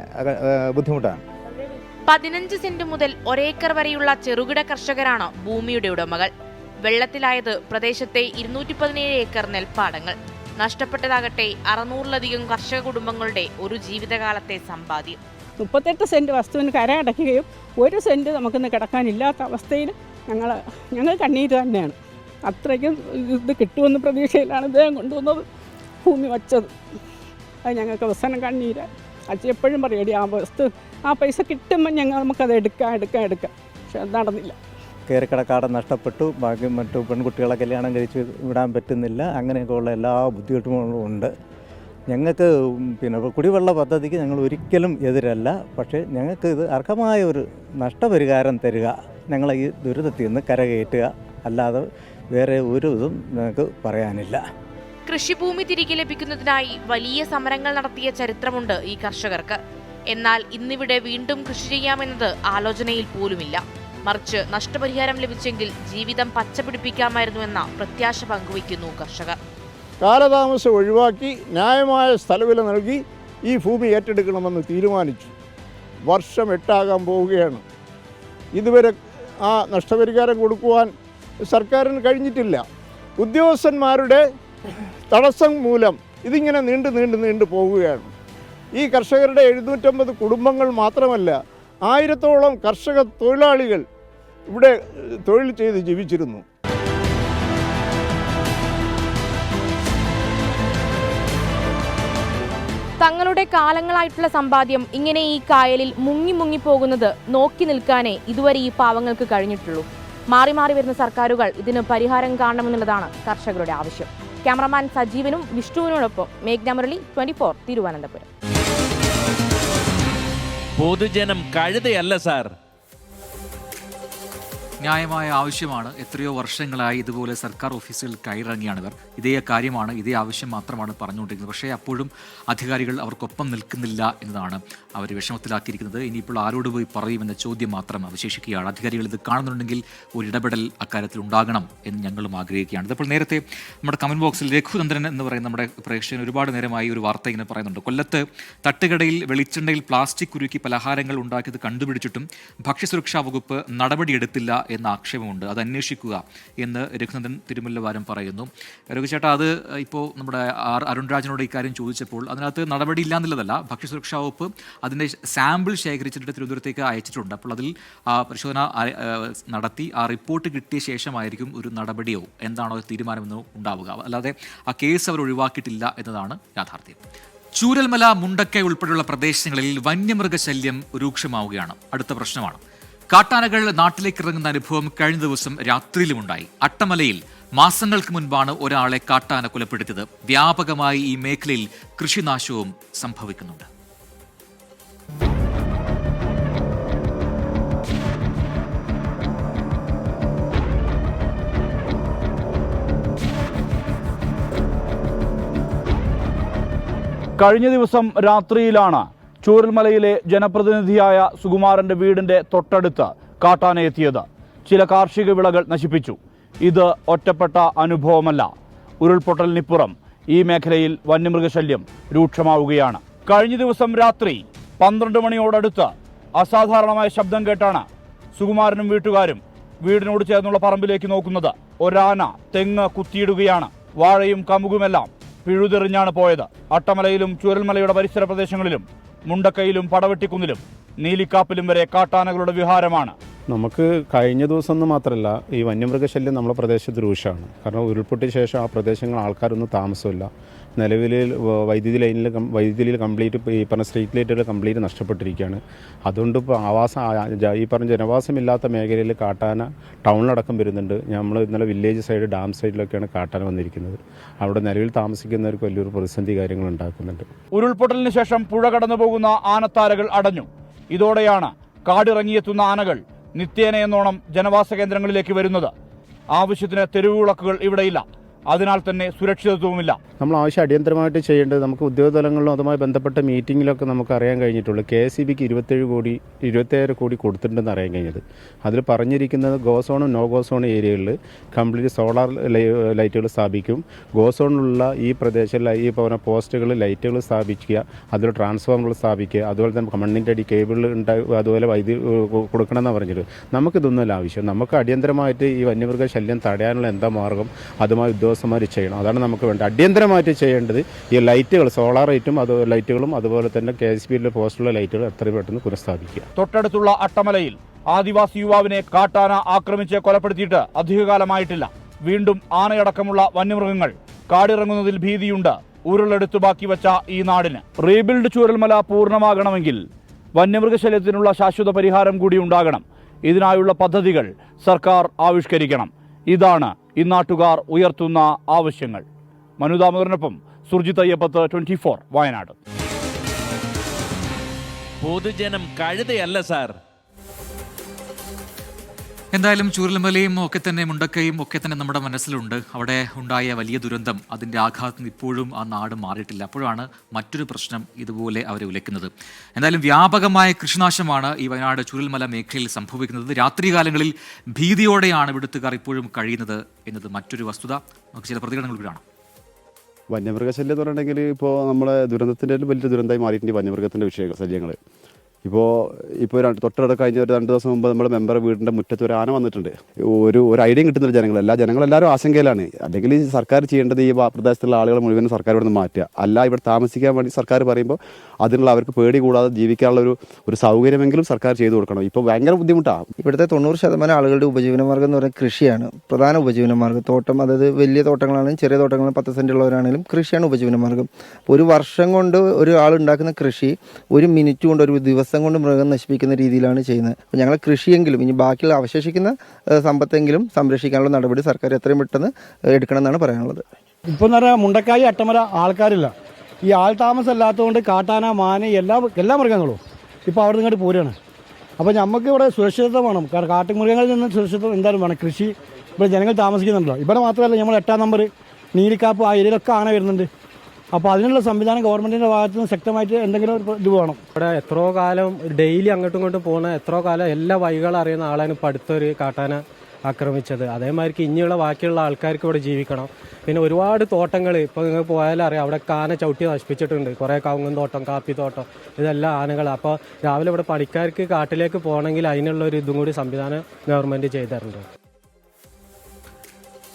ബുദ്ധിമുട്ടാണ്.
15 സെന്റ് മുതൽ ഒരേക്കർ വരെയുള്ള ചെറുകിട കർഷകരാണ് ഭൂമിയുടെ ഉടമകൾ. വെള്ളത്തിലായത് പ്രദേശത്തെ 217 ഏക്കർ നെൽപ്പാടങ്ങൾ. നഷ്ടപ്പെട്ടതാകട്ടെ 600-ലധികം കർഷക കുടുംബങ്ങളുടെ ഒരു ജീവിതകാലത്തെ സമ്പാദ്യം.
38 സെന്റ് വസ്തുവിന് കര അടയ്ക്കുകയും 1 സെന്റ് നമുക്കിന്ന് കിടക്കാനില്ലാത്ത അവസ്ഥയിൽ ഞങ്ങൾ കണ്ണീര് തന്നെയാണ്. അത്രയ്ക്കും ഇത് കിട്ടുമെന്ന് പ്രതീക്ഷയിലാണ് ഇദ്ദേഹം കൊണ്ടുവന്നത് ഭൂമി വച്ചത്. അത് ഞങ്ങൾക്ക് അവസാനം കണ്ണീര്. അച്ഛൻ എപ്പോഴും പറയടി ആ പൈസ കിട്ടുമ്പോൾ നമുക്കത് എടുക്കാം. പക്ഷെ അത് നടന്നില്ല.
കയറിക്കിടക്കാടം നഷ്ടപ്പെട്ടു. ബാക്കി മറ്റു പെൺകുട്ടികളെ കല്യാണം കഴിച്ച് വിടാൻ പറ്റുന്നില്ല. അങ്ങനെയൊക്കെയുള്ള എല്ലാ ബുദ്ധിമുട്ടുകളും ഉണ്ട്. ഞങ്ങൾക്ക് കുടിവെള്ള പദ്ധതിക്ക് ഞങ്ങൾ ഒരിക്കലും എതിരല്ല. പക്ഷേ ഞങ്ങൾക്ക് ഇത് അർഹമായ ഒരു നഷ്ടപരിഹാരം തരിക, ഞങ്ങളെ ഈ ദുരിതത്തിൽ നിന്ന് കരകയറ്റുക, അല്ലാതെ വേറെ ഒരു ഇതും ഞങ്ങൾക്ക് പറയാനില്ല.
കൃഷിഭൂമി തിരികെ ലഭിക്കുന്നതിനായി വലിയ സമരങ്ങൾ നടത്തിയ ചരിത്രമുണ്ട് ഈ കർഷകർക്ക്. എന്നാൽ ഇന്നിവിടെ വീണ്ടും കൃഷി ചെയ്യാമെന്നത് ആലോചനയിൽ പോലുമില്ല. മറിച്ച് നഷ്ടപരിഹാരം ലഭിച്ചെങ്കിൽ ജീവിതം പച്ചപിടിപ്പിക്കാമായിരുന്നുവെന്ന പ്രത്യാശ പങ്കുവയ്ക്കുന്നു കർഷകർ.
കാലതാമസം ഒഴിവാക്കി ന്യായമായ സ്ഥലവില നൽകി ഈ ഭൂമി ഏറ്റെടുക്കണമെന്ന് തീരുമാനിച്ചു. വർഷം 8 ആകാൻ പോവുകയാണ്. ഇതുവരെ ആ നഷ്ടപരിഹാരം കൊടുക്കുവാൻ സർക്കാരിന് കഴിഞ്ഞിട്ടില്ല. ഉദ്യോഗസ്ഥന്മാരുടെ തടസ്സം മൂലം ഇതിങ്ങനെ നീണ്ടു പോവുകയാണ്. ഈ കർഷകരുടെ 750 കുടുംബങ്ങൾ മാത്രമല്ല, 1000-ഓളം കർഷക തൊഴിലാളികൾ ഇവിടെ തൊഴിൽ ചെയ്ത് ജീവിച്ചിരുന്നു.
തങ്ങളുടെ കാലങ്ങളായിട്ടുള്ള സമ്പാദ്യം ഇങ്ങനെ ഈ കായലിൽ മുങ്ങി പോകുന്നത് നോക്കി നിൽക്കാനേ ഇതുവരെ ഈ പാവങ്ങൾക്ക് കഴിഞ്ഞിട്ടുള്ളൂ. മാറി വരുന്ന സർക്കാരുകൾ ഇതിന് പരിഹാരം കാണണമെന്നുള്ളതാണ് കർഷകരുടെ ആവശ്യം. ക്യാമറമാൻ സജീവനും വിഷ്ണുവിനോടൊപ്പം മേഘ്ന മുരളി, 24 തിരുവനന്തപുരം.
പൊതുജനം കഴുതയല്ല സാർ.
ന്യായമായ ആവശ്യമാണ്. എത്രയോ വർഷങ്ങളായി ഇതുപോലെ സർക്കാർ ഓഫീസുകൾ കയറിറങ്ങിയാണിവർ. ഇതേ കാര്യമാണ്, ഇതേ ആവശ്യം മാത്രമാണ് പറഞ്ഞുകൊണ്ടിരിക്കുന്നത്. പക്ഷേ അപ്പോഴും അധികാരികൾ അവർക്കൊപ്പം നിൽക്കുന്നില്ല എന്നതാണ് അവർ വിഷമത്തിലാക്കിയിരിക്കുന്നത്. ഇനിയിപ്പോൾ ആരോട് പോയി പറയുമെന്ന ചോദ്യം മാത്രം അവശേഷിക്കുകയാണ്. അധികാരികൾ ഇത് കാണുന്നുണ്ടെങ്കിൽ ഒരു ഇടപെടൽ അക്കാര്യത്തിൽ ഉണ്ടാകണം എന്ന് ഞങ്ങളും ആഗ്രഹിക്കുകയാണ്. ഇതിപ്പോൾ നേരത്തെ നമ്മുടെ കമന്റ് ബോക്സിൽ രഘുനന്ദനൻ എന്ന് പറയുന്ന നമ്മുടെ പ്രേക്ഷകൻ ഒരുപാട് നേരമായി ഒരു വാർത്ത ഇങ്ങനെ പറയുന്നുണ്ട്. കൊല്ലത്ത് തട്ടുകടയിൽ വെളിച്ചെണ്ണയിൽ പ്ലാസ്റ്റിക് കുരുക്കി പലഹാരങ്ങൾ ഉണ്ടാക്കിയത് കണ്ടുപിടിച്ചിട്ടും ഭക്ഷ്യസുരക്ഷാ വകുപ്പ് നടപടിയെടുത്തില്ല എന്ന ആക്ഷേപമുണ്ട്. അത് അന്വേഷിക്കുക എന്ന് രഘുനന്ദൻ തിരുമുല്ലവാരം പറയുന്നു. രഘുചേട്ടാ, അത് ഇപ്പോൾ നമ്മുടെ അരുൺ രാജിനോട് ഇക്കാര്യം ചോദിച്ചപ്പോൾ അതിനകത്ത് നടപടിയില്ല എന്നുള്ളതല്ല, ഭക്ഷ്യസുരക്ഷാ വകുപ്പ് അതിൻ്റെ സാമ്പിൾ ശേഖരിച്ചിട്ട് തിരുവനന്തപുരത്തേക്ക് അയച്ചിട്ടുണ്ട്. അപ്പോൾ അതിൽ പരിശോധന നടത്തി ആ റിപ്പോർട്ട് കിട്ടിയ ശേഷമായിരിക്കും ഒരു നടപടിയോ എന്താണോ തീരുമാനമെന്നോ ഉണ്ടാവുക. അല്ലാതെ ആ കേസ് അവർ ഒഴിവാക്കിയിട്ടില്ല എന്നതാണ് യാഥാർത്ഥ്യം. ചൂരൽമല, മുണ്ടക്കൈ ഉൾപ്പെടെയുള്ള പ്രദേശങ്ങളിൽ വന്യമൃഗശല്യം രൂക്ഷമാവുകയാണ്. അടുത്ത പ്രശ്നമാണ് കാട്ടാനകൾ നാട്ടിലേക്ക് ഇറങ്ങുന്ന അനുഭവം കഴിഞ്ഞ ദിവസം രാത്രിയിലുമുണ്ടായി. അട്ടമലയിൽ മാസങ്ങൾക്ക് മുൻപാണ് ഒരാളെ കാട്ടാന കൊലപ്പെടുത്തിയത്. വ്യാപകമായി ഈ മേഖലയിൽ കൃഷിനാശവും സംഭവിക്കുന്നുണ്ട്.
കഴിഞ്ഞ ദിവസം രാത്രിയിലാണ് ചൂരൽമലയിലെ ജനപ്രതിനിധിയായ സുകുമാരന്റെ വീടിന്റെ തൊട്ടടുത്ത് കാട്ടാന എത്തിയത്. ചില കാർഷിക വിളകൾ നശിപ്പിച്ചു. ഇത് ഒറ്റപ്പെട്ട അനുഭവമല്ല. ഉരുൾപൊട്ടലിനിപ്പുറം ഈ മേഖലയിൽ വന്യമൃഗശല്യം രൂക്ഷമാവുകയാണ്. കഴിഞ്ഞ ദിവസം രാത്രി 12 മണിയോടടുത്ത് അസാധാരണമായ ശബ്ദം കേട്ടാണ് സുകുമാരനും വീട്ടുകാരും വീടിനോട് ചേർന്നുള്ള പറമ്പിലേക്ക് നോക്കുന്നത്. ഒരാന തെങ്ങ് കുത്തിയിടുകയാണ്. വാഴയും കമുകുമെല്ലാം പിഴുതെറിഞ്ഞാണ് പോയത്. അട്ടമലയിലും ചൂരൽമലയുടെ പരിസര പ്രദേശങ്ങളിലും മുണ്ടക്കൈയിലും പടവെട്ടിക്കുന്നിലും നീലിക്കാപ്പിലും വരെ കാട്ടാനകളുടെ വിഹാരമാണ്.
നമുക്ക് കഴിഞ്ഞ ദിവസം എന്ന് മാത്രമല്ല, ഈ വന്യമൃഗശല്യം നമ്മുടെ പ്രദേശത്ത് രൂക്ഷമാണ്. കാരണം ഉരുൾപൊട്ടിയ ശേഷം ആ പ്രദേശങ്ങൾ ആൾക്കാരൊന്നും താമസമില്ല. നിലവിൽ വൈദ്യുതിയിൽ കംപ്ലീറ്റ് ഈ പറഞ്ഞ സ്ട്രീറ്റ് ലൈറ്റുകൾ കംപ്ലീറ്റ് നഷ്ടപ്പെട്ടിരിക്കുകയാണ്. അതുകൊണ്ട് ഇപ്പോൾ ഈ പറഞ്ഞ ജനവാസമില്ലാത്ത മേഖലയിൽ കാട്ടാന ടൗണിലടക്കം വരുന്നുണ്ട്. നമ്മൾ ഇന്നലെ വില്ലേജ് സൈഡ്, ഡാം സൈഡിലൊക്കെയാണ് കാട്ടാന വന്നിരിക്കുന്നത്. അവിടെ നിലവിൽ താമസിക്കുന്നവർക്ക് വലിയൊരു പ്രതിസന്ധി കാര്യങ്ങൾ ഉണ്ടാക്കുന്നുണ്ട്.
ഉരുൾപൊട്ടലിന് ശേഷം പുഴ കടന്നു പോകുന്ന ആനത്താരകൾ അടഞ്ഞു. ഇതോടെയാണ് കാടിറങ്ങിയെത്തുന്ന ആനകൾ നിത്യേന എന്നോണം ജനവാസ കേന്ദ്രങ്ങളിലേക്ക് വരുന്നത്. ആവശ്യത്തിന് തെരുവുവിളക്കുകൾ ഇവിടെയില്ല. അതിനാൽ തന്നെ സുരക്ഷിതത്വവുമില്ല.
നമ്മൾ ആവശ്യം അടിയന്തരമായിട്ട് ചെയ്യേണ്ടത് നമുക്ക് ഉദ്യോഗതലങ്ങളിലും അതുമായി ബന്ധപ്പെട്ട മീറ്റിങ്ങിലൊക്കെ നമുക്ക് അറിയാൻ കഴിഞ്ഞിട്ടുള്ളൂ. KSEBക്ക് 27 കോടി കൊടുത്തിട്ടുണ്ടെന്ന് അറിയാൻ കഴിഞ്ഞത്. അതിൽ പറഞ്ഞിരിക്കുന്നത് ഗോസോണും നോ ഗോസോൺ ഏരിയകളിൽ കംപ്ലീറ്റ് സോളാർ ലൈറ്റുകൾ സ്ഥാപിക്കും. ഗോസോണിലുള്ള ഈ പ്രദേശങ്ങളിൽ ഈ പറഞ്ഞ പോസ്റ്റുകളിൽ ലൈറ്റുകൾ സ്ഥാപിക്കുക, അതിൽ ട്രാൻസ്ഫോമറുകൾ സ്ഥാപിക്കുക, അതുപോലെ തന്നെ മണ്ണിൻ്റെ അടി കേബിൾ ഉണ്ടാകുക, അതുപോലെ വൈദ്യുതി കൊടുക്കണമെന്നാണ് പറഞ്ഞിട്ട്. നമുക്കിതൊന്നുമല്ല ആവശ്യം. നമുക്ക് അടിയന്തരമായിട്ട് ഈ വന്യമൃഗ ശല്യം തടയാനുള്ള എന്താ മാർഗം അതുമായി ഉദ്യോഗസ്ഥന്മാർ ചെയ്യണം. അതാണ് നമുക്ക് വേണ്ടത്. അടിയന്തരമായിട്ട് ചെയ്യേണ്ടത് ഈ ലൈറ്റുകൾ, സോളാർ ലൈറ്റുകളും അതുപോലെ തന്നെ KSBയിലെ പോസ്റ്റുള്ള ലൈറ്റുകൾ എത്രയും പെട്ടെന്ന് പുനഃസ്ഥാപിക്കുക.
തൊട്ടടുത്തുള്ള അട്ടമലയിൽ ആദിവാസി യുവാവിനെ കാട്ടാന ആക്രമിച്ച് കൊലപ്പെടുത്തിയിട്ട് അധികകാലമായിട്ടില്ല. വീണ്ടും ആനയടക്കമുള്ള വന്യമൃഗങ്ങൾ കാടിറങ്ങുന്നതിൽ ഭീതിയുണ്ട് ഉരുളെടുത്തു ബാക്കി വച്ച ഈ നാടിന്. റീബിൽഡ് ചൂരൽമല പൂർണ്ണമാകണമെങ്കിൽ വന്യമൃഗശല്യത്തിനുള്ള ശാശ്വത പരിഹാരം കൂടി ഉണ്ടാകണം. ഇതിനായുള്ള പദ്ധതികൾ സർക്കാർ ആവിഷ്കരിക്കണം. ഇതാണ് ഇന്നാട്ടുകാർ ഉയർത്തുന്ന ആവശ്യങ്ങൾ. മനുദാമോദരനൊപ്പം സുർജിത് അയ്യപ്പത്ത്, 24 വയനാട്.
പൊതുജനം കഴുതയല്ല സാർ.
എന്തായാലും ചൂരൽമലയും ഒക്കെ തന്നെ മുണ്ടക്കയും ഒക്കെ തന്നെ നമ്മുടെ മനസ്സിലുണ്ട്. അവിടെ ഉണ്ടായ വലിയ ദുരന്തം, അതിൻ്റെ ആഘാതം ഇപ്പോഴും ആ നാട് മാറിയിട്ടില്ല. അപ്പോഴാണ് മറ്റൊരു പ്രശ്നം ഇതുപോലെ അവരെ ഉലയ്ക്കുന്നത്. എന്തായാലും വ്യാപകമായ കൃഷിനാശമാണ് ഈ വയനാട് ചൂരൽമല മേഖലയിൽ സംഭവിക്കുന്നത്. രാത്രികാലങ്ങളിൽ ഭീതിയോടെയാണ് ഇവിടുത്തുകാർ ഇപ്പോഴും കഴിയുന്നത് എന്നത് മറ്റൊരു വസ്തുത. നമുക്ക് ചില പ്രതികരണങ്ങൾ കാണാം.
വന്യമൃഗശല്യം എന്ന് പറഞ്ഞിട്ടുണ്ടെങ്കിൽ ഇപ്പോൾ നമ്മളെ ദുരന്തത്തിൻ്റെ വലിയ ദുരന്തമായി മാറിയിട്ടുണ്ട് വന്യമൃഗത്തിൻ്റെ ശല്യങ്ങൾ. ഇപ്പോൾ തൊട്ടടുത്ത് കഴിഞ്ഞ ഒരു 2 ദിവസം മുമ്പ് നമ്മുടെ മെമ്പർ വീടിൻ്റെ മുറ്റത്ത് ഒരു ആന വന്നിട്ടുണ്ട്. ഒരു ഐഡിയ കിട്ടുന്നില്ല ജനങ്ങളെല്ലാവരും ആശങ്കയിലാണ്. അല്ലെങ്കിൽ സർക്കാർ ചെയ്യേണ്ടത് ഈ പ്രദേശത്തുള്ള ആളുകൾ മുഴുവൻ സർക്കാർ ഇവിടെ നിന്ന് മാറ്റുക. അല്ല, ഇവിടെ താമസിക്കാൻ വേണ്ടി സർക്കാർ പറയുമ്പോൾ അതിനുള്ള അവർക്ക് പേടി കൂടാതെ ജീവിക്കാനുള്ള ഒരു സൗകര്യമെങ്കിലും സർക്കാർ ചെയ്തു കൊടുക്കണം. ഇപ്പോൾ ഭയങ്കര ബുദ്ധിമുട്ടാണ്.
ഇവിടുത്തെ 90% ആളുകളുടെ ഉപജീവനമാർഗ്ഗം എന്ന് പറയുന്നത് കൃഷിയാണ്. പ്രധാന ഉപജീവനമാർഗ്ഗം. തോട്ടം, അതായത് വലിയ തോട്ടങ്ങളാണെങ്കിലും ചെറിയ തോട്ടങ്ങളും 10 സെൻറ്റ് ഉള്ളവരാണെങ്കിലും കൃഷിയാണ് ഉപജീവനമാർഗ്ഗം. ഒരു വർഷം കൊണ്ട് ഒരാൾ ഉണ്ടാക്കുന്ന കൃഷി 1 മിനിറ്റ് കൊണ്ട്, ഒരു ദിവസം കൊണ്ട് മൃഗം നശിപ്പിക്കുന്ന രീതിയിലാണ് ചെയ്യുന്നത്. അപ്പോൾ ഞങ്ങൾ കൃഷിയെങ്കിലും ഇനി ബാക്കിയുള്ള അവശേഷിക്കുന്ന സമ്പത്തെങ്കിലും സംരക്ഷിക്കാനുള്ള നടപടി സർക്കാർ എത്രയും പെട്ടെന്ന് എടുക്കണമെന്നാണ് പറയാനുള്ളത്.
ഇപ്പോൾ എന്ന് പറഞ്ഞാൽ മുണ്ടക്കായി അട്ടമല ആൾക്കാരില്ല. ഈ ആൾ താമസം അല്ലാത്തതുകൊണ്ട് കാട്ടാന, മാന എല്ലാ മൃഗങ്ങളും ഇപ്പോൾ അവിടെ നിങ്ങോട്ട് പോരുകയാണ്. അപ്പോൾ നമുക്ക് ഇവിടെ സുരക്ഷിതത്വം വേണം. കാരണം കാട്ടുമൃഗങ്ങളിൽ നിന്ന് സുരക്ഷിതത്വം എന്തായാലും വേണം. കൃഷി ഇവിടെ ജനങ്ങൾ താമസിക്കുന്നുണ്ടല്ലോ. ഇവിടെ മാത്രമല്ല, നമ്മൾ 8-ാം നമ്പർ നീലിക്കാപ്പ് ആ ഏരിയയിലൊക്കെ ആന വരുന്നുണ്ട്. അപ്പോൾ അതിനുള്ള സംവിധാനം ഗവൺമെൻറ്റിൻ്റെ ഭാഗത്തു നിന്ന് ശക്തമായിട്ട് എന്തെങ്കിലും ഇത് വേണം.
ഇവിടെ എത്രയോ കാലം ഡെയിലി അങ്ങോട്ടും ഇങ്ങോട്ടും പോകുന്ന എത്രയോ കാലം എല്ലാ വഴികളും അറിയുന്ന ആളാണ് ഇപ്പോൾ അടുത്തൊരു കാട്ടാന ആക്രമിച്ചത്. അതേമാതിരി ഇനിയുള്ള ബാക്കിയുള്ള ആൾക്കാർക്ക് ഇവിടെ ജീവിക്കണം. പിന്നെ ഒരുപാട് തോട്ടങ്ങൾ ഇപ്പോൾ നിങ്ങൾ പോയാലും അറിയാം, അവിടെ ആന ചവിട്ടി നശിപ്പിച്ചിട്ടുണ്ട്. കുറേ കവുങ്ങൻ തോട്ടം, കാപ്പിത്തോട്ടം, ഇതെല്ലാം ആനകൾ. അപ്പോൾ രാവിലെ ഇവിടെ പണിക്കാർക്ക് കാട്ടിലേക്ക് പോകണമെങ്കിൽ അതിനുള്ള ഒരു ഇതും കൂടി സംവിധാനം ഗവൺമെൻറ് ചെയ്തു തരുന്നുണ്ട്.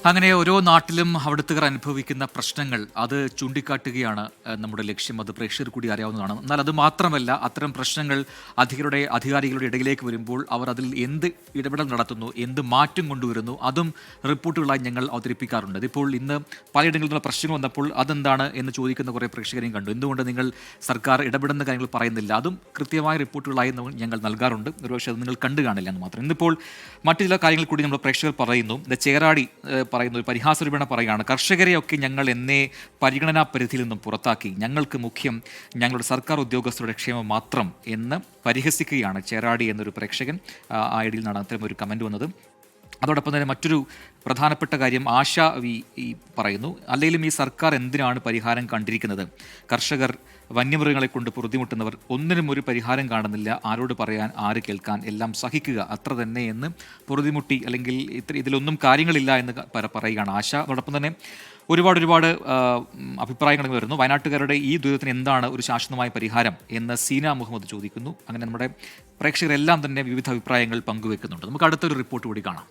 അങ്ങനെ ഓരോ നാട്ടിലും അവിടുത്തുകാർ അനുഭവിക്കുന്ന പ്രശ്നങ്ങൾ അത് ചൂണ്ടിക്കാട്ടുകയാണ് നമ്മുടെ ലക്ഷ്യം. അത് പ്രേക്ഷകർ കൂടി അറിയാവുന്നതാണ്. എന്നാൽ അത് മാത്രമല്ല, അത്തരം പ്രശ്നങ്ങൾ അധികാരികളുടെ ഇടയിലേക്ക് വരുമ്പോൾ അവർ അതിൽ എന്ത് ഇടപെടൽ നടത്തുന്നു, എന്ത് മാറ്റം കൊണ്ടുവരുന്നു, അതും റിപ്പോർട്ടുകളായി ഞങ്ങൾ അവതരിപ്പിക്കാറുണ്ട്. ഇപ്പോൾ ഇന്ന് പലയിടങ്ങളിൽ നിന്നുള്ള പ്രശ്നങ്ങൾ വന്നപ്പോൾ അതെന്താണ് എന്ന് ചോദിക്കുന്ന കുറേ പ്രേക്ഷകരെയും കണ്ടു. എന്തുകൊണ്ട് നിങ്ങൾ സർക്കാർ ഇടപെടുന്ന കാര്യങ്ങൾ പറയുന്നില്ല? അതും കൃത്യമായ റിപ്പോർട്ടുകളായി ഞങ്ങൾ നൽകാറുണ്ട്. ഒരുപക്ഷെ അത് നിങ്ങൾ കണ്ടു കാണില്ല എന്ന് മാത്രം. ഇന്നിപ്പോൾ മറ്റു ചില കാര്യങ്ങൾ കൂടി നമ്മൾ പ്രേക്ഷകർ പറയുന്നു. ചേറാടി പറയുന്ന ഒരു പരിഹാസരൂപേണ പറയുകയാണ്, കർഷകരെയൊക്കെ ഞങ്ങൾ എന്നേ പരിഗണനാ പരിധിയിൽ നിന്നും പുറത്താക്കി. ഞങ്ങൾക്ക് മുഖ്യം ഞങ്ങളുടെ സർക്കാർ ഉദ്യോഗസ്ഥരുടെ ക്ഷേമം മാത്രം എന്ന് പരിഹസിക്കുകയാണ് ചേറാടി എന്നൊരു പ്രേക്ഷകൻ. ആ ഐഡിയിൽ നിന്നാണ് അത്തരം ഒരു കമൻറ്റ് വന്നത്. അതോടൊപ്പം തന്നെ മറ്റൊരു പ്രധാനപ്പെട്ട കാര്യം ആശ വി പറയുന്നു, അല്ലെങ്കിലും ഈ സർക്കാർ എന്തിനാണ് പരിഹാരം കണ്ടിരിക്കുന്നത്? കർഷകർ, വന്യമൃഗങ്ങളെ കൊണ്ട് പൊറുതിമുട്ടുന്നവർ, ഒന്നിനും ഒരു പരിഹാരം കാണുന്നില്ല. ആരോട് പറയാൻ, ആര് കേൾക്കാൻ? എല്ലാം സഹിക്കുക, അത്ര തന്നെ എന്ന് പൊറുതിമുട്ടി, അല്ലെങ്കിൽ ഇതിലൊന്നും കാര്യങ്ങളില്ല എന്ന് പറയുകയാണ് ആശ. അതോടൊപ്പം തന്നെ ഒരുപാട് അഭിപ്രായങ്ങൾ വരുന്നു. വയനാട്ടുകാരുടെ ഈ ദുരിതത്തിന് എന്താണ് ഒരു ശാശ്വതമായ പരിഹാരം എന്ന് സീന മുഹമ്മദ് ചോദിക്കുന്നു. അങ്ങനെ നമ്മുടെ പ്രേക്ഷകരെല്ലാം തന്നെ വിവിധ അഭിപ്രായങ്ങൾ പങ്കുവെക്കുന്നുണ്ട്. നമുക്ക് അടുത്തൊരു റിപ്പോർട്ട് കൂടി കാണാം.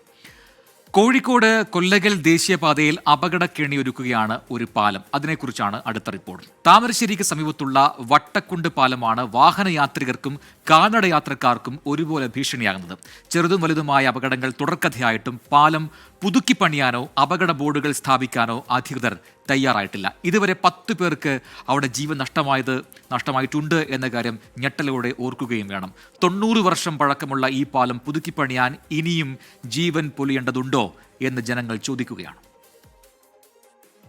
കോഴിക്കോട് കൊല്ലകൽ ദേശീയപാതയിൽ അപകടക്കെണിയൊരുക്കുകയാണ് ഒരു പാലം. അതിനെക്കുറിച്ചാണ് അടുത്ത റിപ്പോർട്ട്. താമരശ്ശേരിക്ക് സമീപത്തുള്ള വട്ടക്കുണ്ട് പാലമാണ് വാഹനയാത്രികർക്കും കാൽനടയാത്രക്കാർക്കും ഒരുപോലെ ഭീഷണിയാകുന്നത്. ചെറുതും വലുതുമായ അപകടങ്ങൾ തുടർക്കഥയായിട്ടും പാലം പുതുക്കി പണിയാനോ അപകട ബോർഡുകൾ സ്ഥാപിക്കാനോ അധികൃതർ തയ്യാറായിട്ടില്ല. ഇതുവരെ 10 പേർക്ക് അവിടെ ജീവൻ നഷ്ടമായിട്ടുണ്ട് എന്ന കാര്യം ഞെട്ടലോടെ ഓർക്കുകയും വേണം. 90 വർഷം പഴക്കമുള്ള ഈ പാലം പുതുക്കി പണിയാൻ ഇനിയും ജീവൻ പൊലിയേണ്ടതുണ്ടോ എന്ന് ജനങ്ങൾ ചോദിക്കുകയാണ്.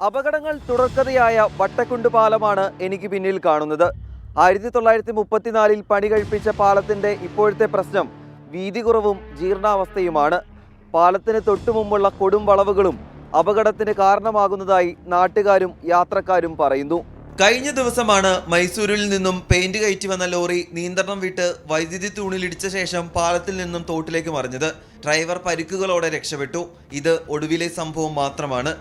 അപകടങ്ങൾ തുടർക്കഥയായ വട്ടക്കുണ്ട് പാലമാണ് എനിക്ക് പിന്നിൽ കാണുന്നത്. 1934 പണി കഴിപ്പിച്ച പാലത്തിന്റെ ഇപ്പോഴത്തെ പ്രശ്നം വീതി കുറവും ജീർണാവസ്ഥയുമാണ്. പാലത്തിന് തൊട്ടുമുമ്പുള്ള കൊടും വളവുകളും അപകടത്തിന് കാരണമാകുന്നതായി നാട്ടുകാരും യാത്രക്കാരും പറയുന്നു. കഴിഞ്ഞ ദിവസമാണ് മൈസൂരിൽ നിന്നും പെയിന്റ് കയറ്റി വന്ന ലോറി നിയന്ത്രണം വിട്ട് വൈദ്യുതി തൂണിലിടിച്ച ശേഷം പാലത്തിൽ നിന്നും തോട്ടിലേക്ക് മറിഞ്ഞത്. ഡ്രൈവർ പരിക്കുകളോടെ രക്ഷപ്പെട്ടു. ഇത് ഒടുവിലെ സംഭവം മാത്രമാണ്.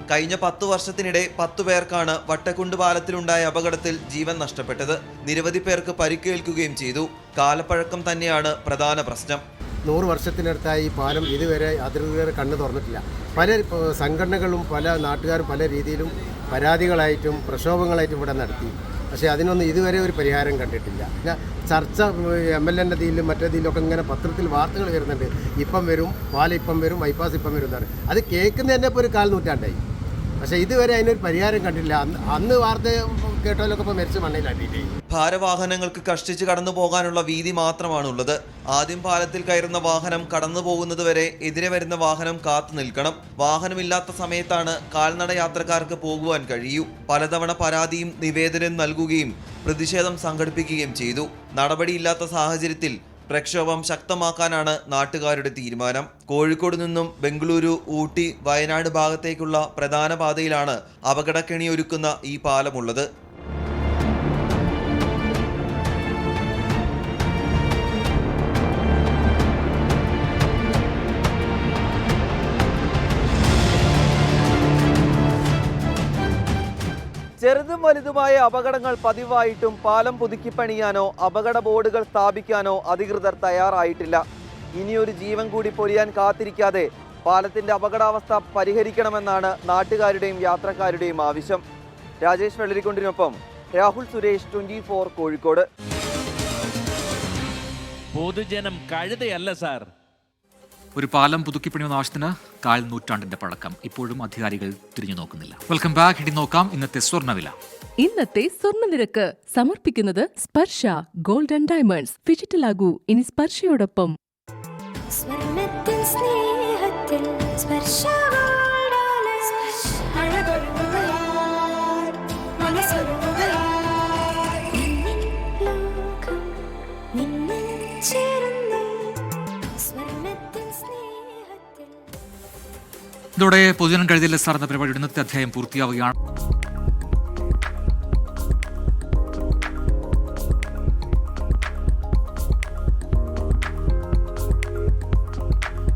കഴിഞ്ഞ 10 വർഷത്തിനിടെ 10 പേർക്കാണ് വട്ടക്കുണ്ട് പാലത്തിലുണ്ടായ അപകടത്തിൽ ജീവൻ നഷ്ടപ്പെട്ടത്. നിരവധി പേർക്ക് പരിക്കേൽക്കുകയും ചെയ്തു. കാലപ്പഴക്കം തന്നെയാണ് പ്രധാന പ്രശ്നം.
100 വർഷത്തിനടുത്തായി ഈ പാലം ഇതുവരെ അധികൃതർ കണ്ണു തുറന്നിട്ടില്ല. പല സംഘടനകളും പല നാട്ടുകാരും പല രീതിയിലും പരാതികളായിട്ടും പ്രക്ഷോഭങ്ങളായിട്ടും ഇവിടെ നടത്തി. പക്ഷേ അതിനൊന്നും ഇതുവരെ ഒരു പരിഹാരം കണ്ടിട്ടില്ല. ചർച്ച MLAൻ്റെ ഇതിലും മറ്റേതിലൊക്കെ ഇങ്ങനെ പത്രത്തിൽ വാർത്തകൾ വരുന്നുണ്ട്. ഇപ്പം വരും, പാലം ഇപ്പം വരും, ബൈപ്പാസ് ഇപ്പം വരും എന്നാണ്. അത് കേൾക്കുന്നതന്നെ ഇപ്പോൾ ഒരു 1/4 നൂറ്റാണ്ടായി. പക്ഷേ ഇതുവരെ അതിനൊരു പരിഹാരം കണ്ടില്ല. അന്ന് വാർത്ത കേട്ടോലൊക്കെ ഇപ്പോൾ മരിച്ച മണ്ണിലാട്ടിയിട്ടേ.
ഭാരവാഹനങ്ങൾക്ക് കഷ്ടിച്ച് കടന്നു പോകാനുള്ള വീതി മാത്രമാണുള്ളത്. ആദ്യം പാലത്തിൽ കയറുന്ന വാഹനം കടന്നു പോകുന്നതുവരെ എതിരെ വരുന്ന വാഹനം കാത്തു നിൽക്കണം. വാഹനമില്ലാത്ത സമയത്താണ് കാൽനട യാത്രക്കാർക്ക് പോകുവാൻ കഴിയൂ. പലതവണ പരാതിയും നിവേദനം നൽകുകയും പ്രതിഷേധം സംഘടിപ്പിക്കുകയും ചെയ്തു. നടപടിയില്ലാത്ത സാഹചര്യത്തിൽ പ്രക്ഷോഭം ശക്തമാക്കാനാണ് നാട്ടുകാരുടെ തീരുമാനം. കോഴിക്കോട് നിന്നും ബംഗളൂരു, ഊട്ടി, വയനാട് ഭാഗത്തേക്കുള്ള പ്രധാന പാതയിലാണ് അപകടക്കെണിയൊരുക്കുന്ന ഈ പാലമുള്ളത്. ചെറുതും വലുതുമായ അപകടങ്ങൾ പതിവായിട്ടും പാലം പുതുക്കിപ്പണിയാനോ അപകട ബോർഡുകൾ സ്ഥാപിക്കാനോ അധികൃതർ തയ്യാറായിട്ടില്ല. ഇനിയൊരു ജീവൻ കൂടി പൊലിയാൻ കാത്തിരിക്കാതെ പാലത്തിന്റെ അപകടാവസ്ഥ പരിഹരിക്കണമെന്നാണ് നാട്ടുകാരുടെയും യാത്രക്കാരുടെയും ആവശ്യം. രാജേഷ് വെള്ളരിക്കൊണ്ടിനൊപ്പം രാഹുൽ സുരേഷ്, 24 കോഴിക്കോട്.
പൊതുജനം കഴുതയല്ല സാർ.
ഒരു പാലം പുതുക്കിപ്പണിയുന്ന ആവശ്യത്തിന് 1/4 നൂറ്റാണ്ടിന്റെ പഴക്കം. ഇപ്പോഴും അധികാരികൾ തിരിഞ്ഞു നോക്കുന്നില്ല. Welcome back. ഇനി നോക്കാം ഇന്നത്തെ സ്വർണ്ണവില.
ഇന്നത്തെ സ്വർണ്ണനിരക്ക് സമർപ്പിക്കുന്നത് സ്പർശ ഗോൾഡ് ആൻഡ് ഡയമണ്ട്സ്. ഡിജിറ്റലാകൂ ഇനി സ്പർശയോടൊപ്പം.
ഇതോടെ പൊതുജനം കഴുതിയില്ല സാർ എന്ന പരിപാടിയുടെ ഇന്നത്തെ അധ്യായം പൂർത്തിയാവുകയാണ്.